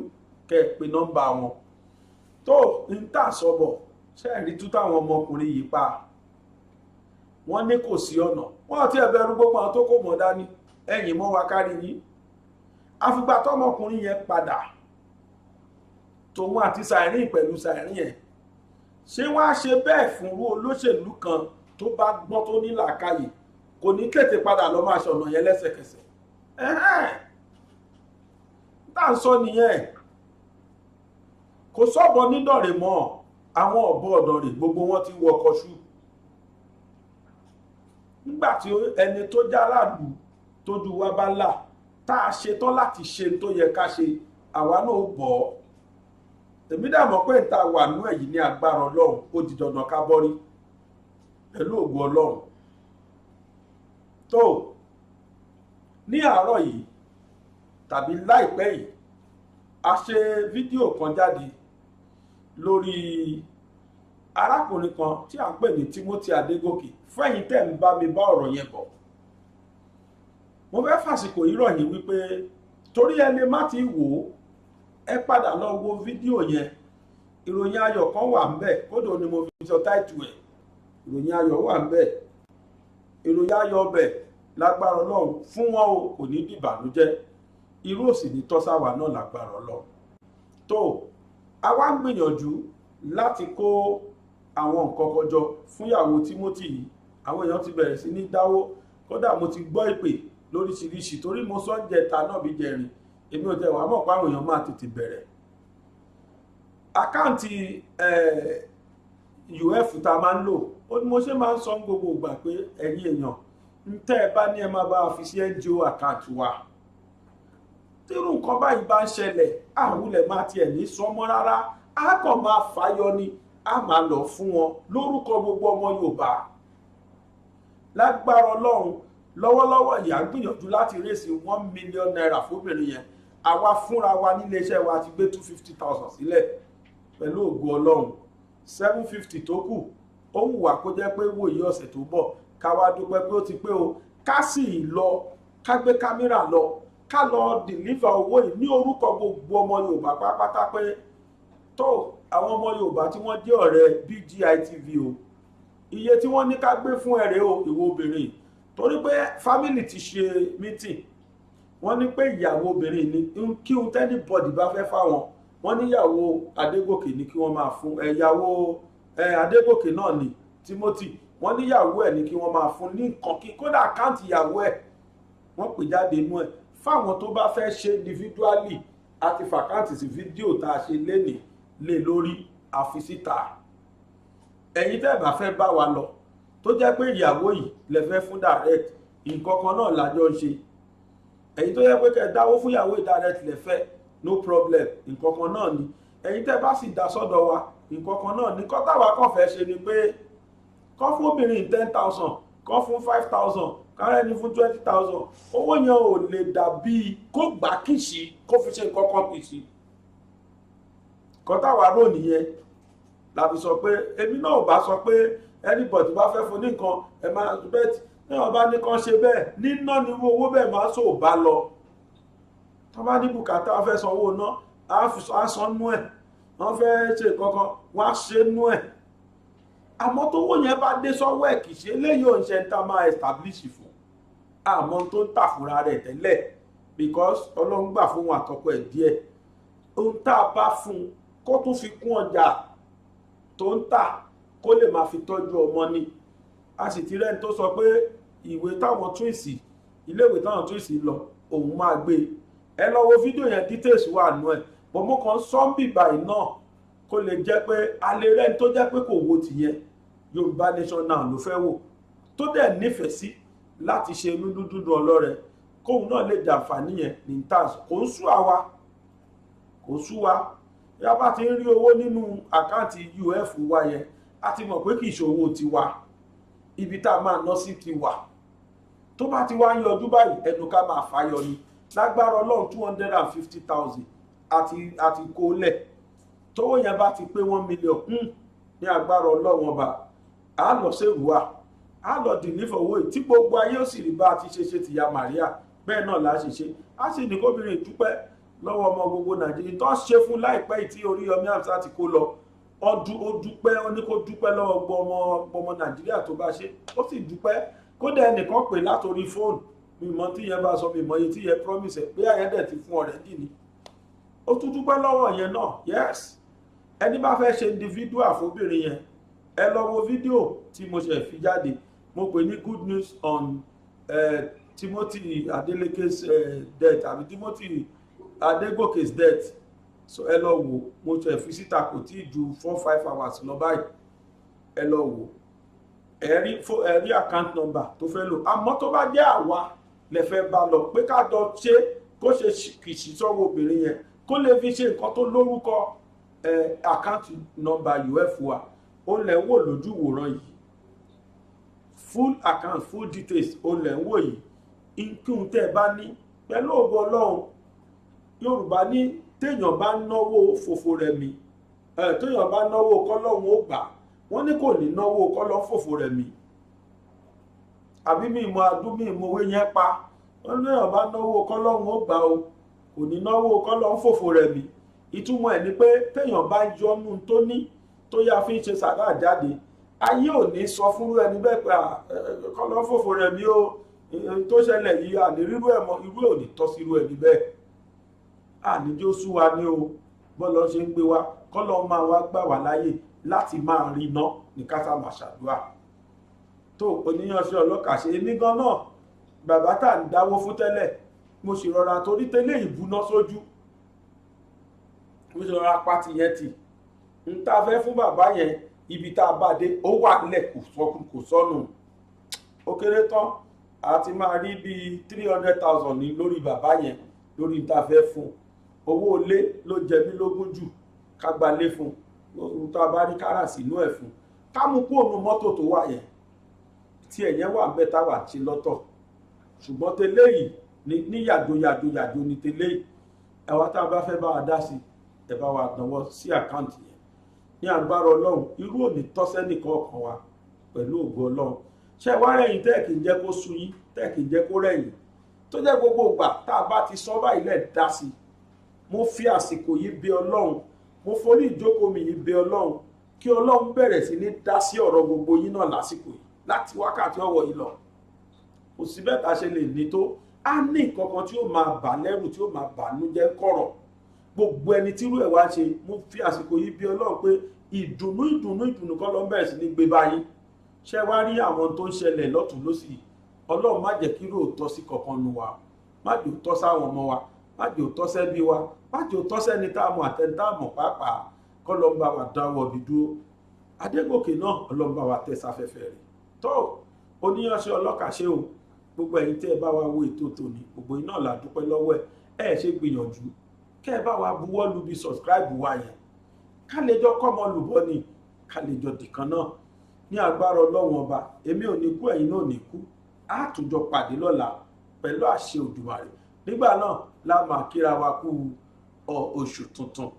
kẹ́ ẹ pe nọ́mbà wọn. tó ń tà sọ́bọ̀ ṣẹ́ẹ̀rí tú táwọn ọmọkùnrin yìí pa wọ́n ní kò sí ọ̀nà, wọ́n ti ẹ̀bẹ̀rù gbogbo àwọn tó kò mọ̀ dání ẹ̀yìn mọ́ wa kárí yín. àfìgbà tọmọkùnrin yẹn padà tòun àti Sàìrín pẹ̀lú Sàìrín yẹn, ṣé wọ́n á ṣe bẹ́ẹ̀ fún irú olóṣèlú kan tó bá gbọ́n tó ní làákàyè? kò ní tètè padà lọ máa ṣọ̀nà yẹn lẹ́sẹ̀kẹsẹ̀. tá à ń sọ nìyẹn. kò sọ́bọ nídọ̀rẹ̀ mọ́, àwọn ọ̀bọ ọ̀dọ̀rẹ̀ gbogbo wọn ti wọ ọkọ̀ ṣú. nígbà tí ẹni tó járàlú tójú wa bá là tá a ṣetán láti ṣe tó yẹ ká ṣe, àwa náà bọ̀ ọ́. èmi dà mọ̀ pé ìta wà nú èyí ní agbára Ọlọ́run ó di dandan ká bọ́rí pẹ̀lú ògo Ọlọ́run. tó ní àárọ̀ yìí tàbí láìpẹ́ yìí a ṣe fídíò kan jáde lórí arákùnrin kan tí a ń pè ní Timothy Adégòkè. fẹ́yìn tẹ́ ń bá mi bá ọ̀rọ̀ yẹn bọ̀, mo fẹ́ fàsìkò yìí rọ̀ yín wípé torí ẹni má ti wò ó, ẹ padà lọ wo fídíò yẹn. ìròyìn ayọ̀ kan wà ńbẹ̀, kódò ni mo fi sọ táìtù ẹ̀. ìròyìn ayọ̀ wà ńbẹ̀, ìròyìn ayọ̀ ọbẹ̀ lágbára Ọlọ́run fún wọn o, kò ní dìbànújẹ́, irú òsì ní tọ́sáwà náà lágbára Ọlọ́run. tó a wá ń gbìyànjú láti kó àwọn nǹkan kọjọ fún ìyàwó Timothy yìí àwọn èèyàn ti bẹ̀rẹ̀ sí ní dáwó, kódà mo ti gbọ́ ìpè lóríṣiríṣi torí mo sọ jẹta náà bí jẹrin èmi ò tẹ̀ wá mọ̀ pé àwọn èèyàn máa tètè bẹ̀rẹ̀. Àkáǹtì UF tá a máa ń lò ó ní mo ṣe máa ń sọ gbogbo ìgbà pé ẹ̀yin èèyàn ń tẹ́ ẹ bá ní ẹ máa bá fi sí NGO àkáǹtì wa. Tírú nǹkan báyìí bá ń ṣẹlẹ̀ àwùlẹ̀ máa tiẹ̀ ní sọmọ́ rárá, á kàn máa fàyọ ni, á máa lọ fún wọn lórúkọ gbogbo ọmọ Yorùbá. Lágbára Ọlọ́run lọ́wọ́lọ́wọ́ ìyá ń gbìyànjú láti rèsì 1 million naira fóbìnrin yẹn, àwa fúnra wa nílé iṣẹ́ wa ti gbé 250,000 sílẹ̀ pẹ̀lú ògo Ọlọ́run. 750 tó kù ó wù wá kó jẹ́ pé wòye ọ̀sẹ̀ tó bọ̀ ká wá dúpẹ́ pé ó ti pé o, ká sì lọ ká gbé kámẹ́rà lọ ká lọ deliver owó yìí ní orúkọ gbogbo ọmọ Yorùbá pátápátá pé tó àwọn ọmọ Yorùbá tí wọ́n jẹ́ ọ̀rẹ́ BGI TV o, iye tí wọ́n ní ká gbé fún ẹ̀rẹ́ o ìwọ obìnrin, torí pé family ti ṣe meeting, wọ́n ní pé ìyàwó obìnrin ní kí ohun tẹ́nibọ̀dì bá fẹ́ fáwọn, wọ́n níyàwó Adégòkè ní kí wọ́n máa fún ẹ̀yàwó Adégòkè náà ní Timothy, wọ́n níyàwó ẹ̀ ní kí wọ́n máa fún ní nǹkan kí kódà àkáǹtì ìyàwó ẹ̀ wọ́n pè jáde inú ẹ̀ fáwọn tó bá fẹ́ ṣe individually àti fàkáǹtì sí fídíò tá a ṣe lénìí lé lórí àfisíta. Ẹ̀yin tẹ́ bá fẹ́ bá wa lọ tó jẹ́ pé ìyàwó yìí lè fẹ́ fún direct, nǹkan kan náà lájọ ń ṣe. Ẹ̀yin tó yẹ pé kẹ́ dáwó fún ìyàwó direct lè fẹ́, no problem, nǹkan kan náà ni. Ẹ̀yin tẹ́ bá sì dá sọ́dọ̀ wa, nǹkan kan náà ni. Kọ́ táwa kàn fẹ́ ṣe ni pé kọ́ fún obìnrin 10,000, kọ́ fún 5,000, kárẹ́ ní fún 20,000. Owó yẹn ò lè dàbí kó gbà kìsì kó fi ṣe nǹkan kan kìsì. Kọ́ táwa rò nìyẹn la fi sọ pé èmi náà ò bá sọ pé anybody bá fẹ́ fún ní nǹkan ẹ máa bẹ́ẹ̀ tí wọ́n bá ní kàn ṣe bẹ́ẹ̀ níná ni owó bẹ́ẹ̀ máa sọ bá lọ. Tó bá ní bùkátà wọ́n fẹ́ sanwó ná á san nú ẹ̀, wọ́n fẹ́ ṣe kankan wọ́n á ṣe nú ẹ̀. Àmọ́ tó wó yẹn bá dé sọ́wọ́ ẹ̀ kì í ṣe eléyìí ò ń ṣe ń tá máa establish fún àmọ́ tó ń tà fúnra rẹ̀ tẹ́lẹ̀ because Ọlọ́run gbà fún wọn àtọ́kọ ẹ̀ díẹ̀. Ohun tá a bá fún kó tún fi kún ọjà tó ń tà kó lè máa fi tọ́jú ọmọ ni. A sì ti rẹ́ni tó sọ pé ìwé táwọn twins iléèwé táwọn twins lọ òun máa gbé. Ẹ lọ wo fídíò yẹn details wà nù ẹ̀ bọ̀ mo kàn sọ́ńbì báyìí náà kó lè jẹ́ pé alẹ́ rẹ́ni tó jẹ́ pé kò wo tìyẹn Yorùbá Nation Now ló fẹ́ wò tó dẹ̀ nífẹ̀ẹ́ sí láti ṣe inú dúdú ọlọ́rẹ̀ kóun náà lè jàǹfààní yẹn ní tàṣ kò ń sú àwa kò sú wa. Yá bá ti ń rí owó nínú àkáǹtì UF wa yẹn a ti mọ̀ pé kì í ṣe owó tiwa, ibi tá a máa ná sí ti wà. Tó bá ti wá ń yọjú báyìí ẹnu ká máa fàyọ ni. Lágbára Ọlọ́run 250,000 àti kó lẹ̀. Tówó yẹn bá ti pé 1 million ní agbára Ọlọ́run ọba a lọ sẹ́rùwà a lọ dìnífọ̀ owó tí gbogbo ayé ó sì rí bá ti ṣe tìyá Maria bẹ́ẹ̀ náà la ṣe a sì ní kóbìnrin dúpẹ́ lọ́wọ́ ọmọ gbogbo Nàìjíríà tó ṣe fún láìpẹ́ tí Oríyọmí Hamzat ti kó lọ ó dúpẹ́ ó ní kó dúpẹ́ lọ́wọ́ ọmọ Nàìjíríà tó bá ṣe ó sì dúpẹ́ kódà ẹnìkan pè látòrí fóònù mímọ tí yẹn bá sọ mímọ yẹn tí yẹn promise pé àyẹ̀dẹ̀ ti fún ọ̀rẹ́ dì ní ó tún dúpẹ́ lọ́wọ́ yẹn náà. Yes, ẹni bá fẹ́ ṣe individual fóbìnrin yẹn ẹ lọ wo fídíò tí mo ṣe fi jáde mo pè ní good news on Timothy Adeleke's death àbí Timothy Adegoke's death. So ẹ lọ wò mo ṣe fi síta kò tí ì ju 4-5 hours lọ báyìí. Ẹ lọ wò ẹ rí account number tó fẹ́ lò àmọ́ tó bá jẹ́ àwa lẹ fẹ́ bá lọ pé ká jọ ṣe kó ṣe kìsì sọ́wọ́ obìnrin yẹn kó lè fi ṣe nǹkan tó lórúkọ account number UF wa ó lẹ̀ ń wò lójú ìwòran yìí full account full details ó lẹ̀ ń wò yìí nkíhun tẹ́ ẹ bá ní pẹ̀lú ògo Ọlọ́run. Yorùbá ní téèyàn bá náwó fòfò rẹ̀ mi téèyàn bá náwó kọ́lọ́hún ó gbà wọ́n ní kò ní náwó kọ́lọ́ fòfò rẹ̀ mi àbí mi ìmọ̀ adú mi ìmọ̀ owó yẹn pa wọ́n ní téèyàn bá náwó kọ́lọ́hún ó gbà o kò ní náwó kọ́lọ́ fòfò rẹ̀ mi. Ìtumọ̀ ẹ̀ ni pé téèyàn bá yọnu tó ní tó yá fi ń ṣe sàrà jáde ayé ò ní sọ fúnrú ẹni bẹ́ẹ̀ pé kọ́lọ́ fòfò rẹ̀ mi ó tó ṣẹlẹ̀ yìí àní rírú ẹ̀ mọ́ irú ẹ̀ ò ní tọ́ sí irú ẹni bẹ́ẹ̀ àníjó sú wa ní o bọ́lọ́ ṣe ń gbé wa kọ́lọ́ máa wá gbà wá láyè láti máa rí iná ní kásá máa ṣàdúrà. tó oníyanṣẹ́ ọlọ́kàṣe èmi gan náà bàbá tá à ń dáwó fún tẹ́lẹ̀ mo sì rọra torí tẹ́lẹ̀ ìbúná sójú mo sì rọra pati yẹn tì ń ta fẹ́ fún bàbá yẹn ibi tá a bá dé ó wà nílẹ̀ kò sọnù ó kéré tán a ti máa rí bíi 300,000 ní lórí bàbá yẹn lórí tá a fẹ́ fún owó ilé ló jẹ mí lógún jù ká gbalé fún ohun tá a bá rí kárà sínú ẹ̀ fún ká mú kó òun mọ́tò tó wà yẹn tí ẹ̀yẹn wà bẹ́ẹ̀ táwà ti lọ́tọ̀ ṣùgbọ́n tẹ́lẹ̀ yìí ní yàjò ní tẹ́lẹ̀ yìí ẹwà tá a bá fẹ́ bá wa dá sí ẹ bá wa dánwọ́ sí àkáǹtì yẹn ní agbára ọlọ́run irú òní tọ́sẹ́ nìkan ọkàn wa pẹ̀lú ògo ọlọ́run ṣé wá rẹ̀yìn tẹ́ẹ̀kì ń jẹ́ kó sú yín tẹ́ẹ̀kì ń jẹ́ kó rẹ̀yìn tó jẹ́ gbogbo ìgbà tá a bá ti sọ báyìí lẹ̀ dá sí mo fi àsìkò yìí bẹ̀ ọlọ́run mo forí ìjókòó mi yìí bẹ̀ ọlọ́run kí ọlọ́run bẹ̀rẹ̀ sí ní dá sí ọ̀rọ̀ gbogbo yín náà lásìkò yìí láti wákàtí ọwọ́ yìí lọ kò sí bẹ́ẹ̀ tá a ṣe lè ní tó á ní nǹkankan tí ó máa bà lẹ́rù tí ó máa bà nú jẹ́ kọ̀rọ̀ gbogbo ẹni tírú ẹ̀ wá ṣe mo fi àsìkò yìí bẹ̀ ọlọ́run pé ìdùnnú kọ́ ló ń bẹ̀rẹ̀ sí ní gbé báyìí ṣé wá rí àwọn tó ń ṣẹlẹ̀ lọ́tún lósì ọlọ́run má jẹ́ kí rò tọ́ sí kankan nu wa má jẹ́ ó tọ́ sáwọn ọmọ wa má jẹ́ ó tọ́ sẹ́bí wa má jẹ́ ó tọ́ sẹ́ni tá a mọ̀ àtẹni tá a mọ̀ pàápàá kọ́ ló ń bá wa dáwọ́ bí dúró Adégòkè náà ọlọ́run bá wa tẹ́ sáfẹ́fẹ́ rẹ̀ tó oníyanṣẹ́ ọlọ́kàṣe o gbogbo ẹ̀yin tẹ́ ẹ bá wa wo ètò tòní gbogbo iná là dúpẹ́ lọ́wọ́ ẹ ṣe gbìyànjú kẹ́ ẹ bá wa buwọ́ lu bí subscribe wa yẹn ká lè jọ kọ́mọ lùbọ́ ni ká lè jọ dìkan náà ní agbára ọlọ́run ọba èmi ò ní kú ẹ̀yin náà ò ní kú á tún jọ pàdé lọ́la pẹ̀lú àṣẹ Òdùmarè nígbà náà la máa kíra wa kú oṣù tuntun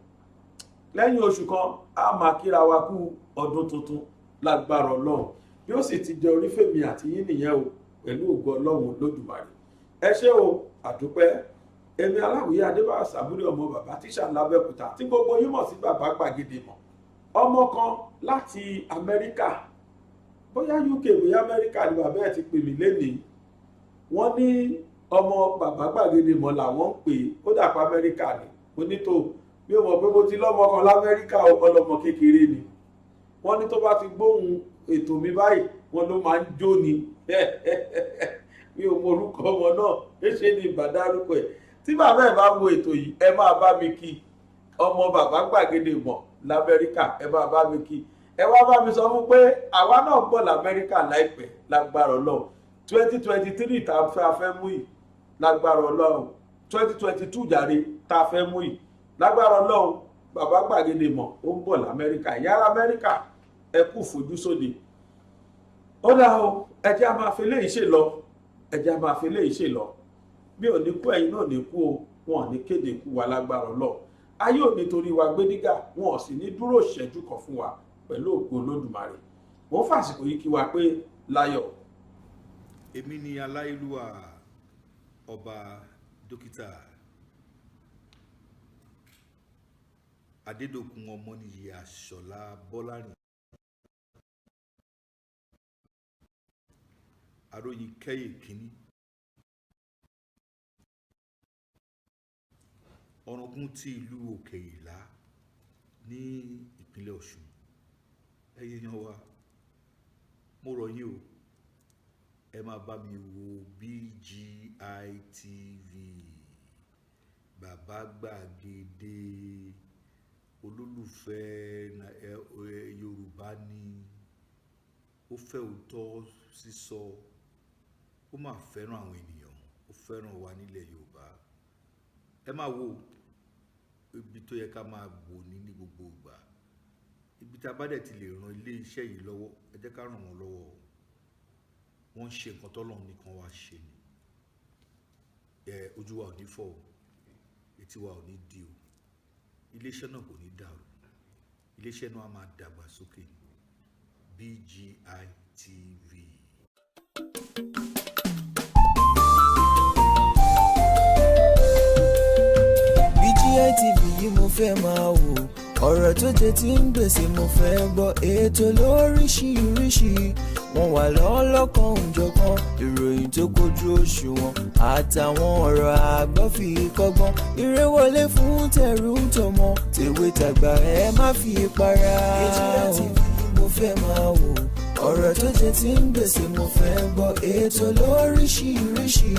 lẹ́yìn oṣù kan á máa kíra wa kú ọdún tuntun lágbára ọlọ́run bí ó sì ti jẹ orí fèmí àti yín nìyẹn o pẹ̀lú ògo ọlọ́run lódùmarè ẹ ṣé o àdúpẹ́ èmi Aláwìyé Adébáyọ̀ Sàbúrì ọmọ bàbá tíṣà lábẹ́òkúta tí gbogbo yín mọ̀ sí bàbá gbàgede mọ̀ ọmọ kan láti Amẹ́ríkà bóyá UK bóyá Amẹ́ríkà ni bàbá ẹ̀ ti pè mí lénìí wọ́n ní ọmọ bàbá gbàgede mọ̀ làwọn ń pè ó dàpọ̀ Amẹ́ríkà ni onítò bí ó mọ̀ pé mo ti lọ́mọ kan l'Amẹ́ríkà ọlọ́mọ kékeré ni wọ́n ní tó bá ti gbóhùn ètò mi báyìí wọ́n ló máa ń jó ni mi ò mọ orúkọ ọmọ náà ṣe ni ìbádárúkọ ẹ̀ tí bàbá ẹ̀ bá wo ètò yìí ẹ máa bá mi kí ọmọ bàbá gbàgede mọ̀ l'Amẹ́ríkà ẹ máa bá mi kí ẹ wá bá mi sọ fún pé àwa náà gbọ́ l'Amẹ́ríkà láìpẹ́ lágbára Ọlọ́run 2023 tá a fẹ́ mú yìí lágbára Ọlọ́run 2022 jàre tá a fẹ́ mú yìí lágbára Ọlọ́run bàbá gbàgede mọ̀ ó ń bọ̀ l'Amẹ́ríkà ìyára Amẹ́ríkà ẹ kú fojú sóde ó dá o ẹjẹ́ a máa fi léyìí ṣe lọ ẹjẹ́ a máa fi léyìí ṣe lọ bí ò ní kú ẹ̀yin náà ní kú o wọn ò ní kéde kú wa lágbára Ọlọ́run ayé ò nítorí wa gbé nígà wọn ò sì ní dúró ìṣẹ́jú kan fún wa pẹ̀lú ògo Olódùmarè mo fàsìkò yìí kí wa pé láyọ̀. èmi ni aláìlúwà ọba dókítà Adédòkun Ọmọnìyí Àṣọlá Bọ́lárìn aróyin kẹ́yè kínní ọ̀ràngún ti ìlú Òkè Ìlá ní ìpínlẹ̀ Ọ̀ṣun ẹ̀yẹ yan wa mo rọ̀ yín o ẹ máa bá mi wo BGI TV bàbá gbàgede olólùfẹ́ Yorùbá ni ó fẹ́ òótọ́ sísọ ó máa fẹ́ràn àwọn ènìyàn ó fẹ́ràn wa nílẹ̀ Yorùbá ẹ máa wo ibi tó yẹ ká máa wò ní gbogbo ìgbà ibi tá a bá dẹ̀ ti lè ran ilé iṣẹ́ yìí lọ́wọ́ ẹ jẹ́ ká ràn wọ́n lọ́wọ́ wọ́n ń ṣe nǹkan tọ́lọ́run nìkan wá ṣe ni ojú wa ò ní fọ́ o etí wa ò ní di o iléeṣẹ́ náà kò ní dàrú iléeṣẹ́ náà á máa dàgbà sókè BGI TV. BGI TV yìí mo fẹ́ máa wò ọ̀rọ̀ tó jẹ tí ń gbèsè mo fẹ́ gbọ́ ètò lóríṣiríṣi wọ́n wà lọ́lọ́kan òjọ̀kan ìròyìn tó kojú òṣùwọ̀n àtàwọn ọ̀rọ̀ àgbọ́ fi kọ́gbọ́n eré wọlé fún tẹ̀rù tọmọ tèwe tàgbà ẹ má fi para BGI TV mo fẹ́ máa wò ọ̀rọ̀ tó jẹ ti ń gbèsè mo fẹ́ gbọ́ ètò lóríṣiríṣi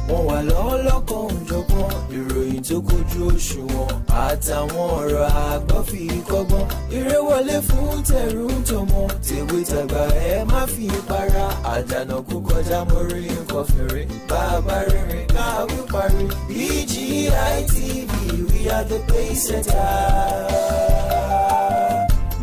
wọ́n wà lọ́wọ́ lọ́kàn òjọ̀gbọ́n ìròyìn tó kojú òṣùwọ̀n àtàwọn ọ̀rọ̀ àgbọ́ fi kọ́gbọ́n eré wọlé fún tẹ̀rù tọmọ tèwe tàgbà ẹ má fi para àdànà kú kọjá mọ́rí nǹkan fèrè bàbá rìnrìn káwí parí BGI TV we are the pace setters.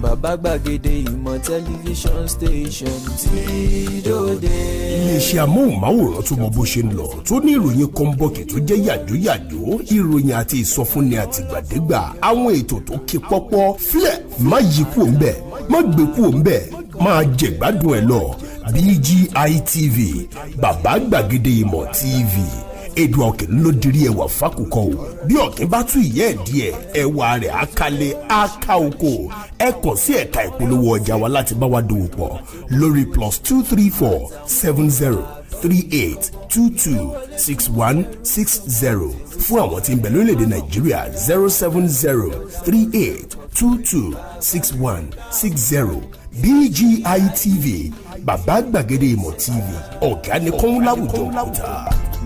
Bàbá gbàgede ìmọ̀ tẹlifíṣọ̀n station tí dòde. iléeṣẹ́ amóhùnmáwòrán tó mọ bó ṣe ń lọ tó ní ìròyìn kọ́ńbọ̀kì tó jẹ́ yàjóyàjó ìròyìn àti ìsọfúnni àtìgbàdégbà àwọn ètò tó ké pọ́pọ́ flẹ̀ má yí kúò ń bẹ̀ má gbé kúò ń bẹ̀ máa jẹ̀gbádùn ẹ̀ lọ BGI TV bàbá gbàgede ìmọ̀ TV èdè ọ̀kìn ló dirí ẹwà fákòkò o bí ọ̀kìn bá tú ìyẹ́ ẹ̀ díẹ̀ ẹwà rẹ̀ àkàlẹ̀ àkà oko ẹ kàn sí ẹ̀ka ìpolówó ọjà wa láti bá wa dòwò pọ̀ lórí +234 70 38 22 61 60 fún àwọn tí ń bẹ lórílẹ̀‐èdè Nàìjíríà 070 38 22 61 60 BGI TV bàbá gbàgede ìmọ̀ TV ọ̀gá ni kọ́ń láwùjọ òkúta.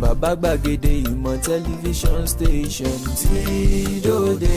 Bàbá gbàgede ìmọ̀ tẹlifíṣọ̀n station tí dòde.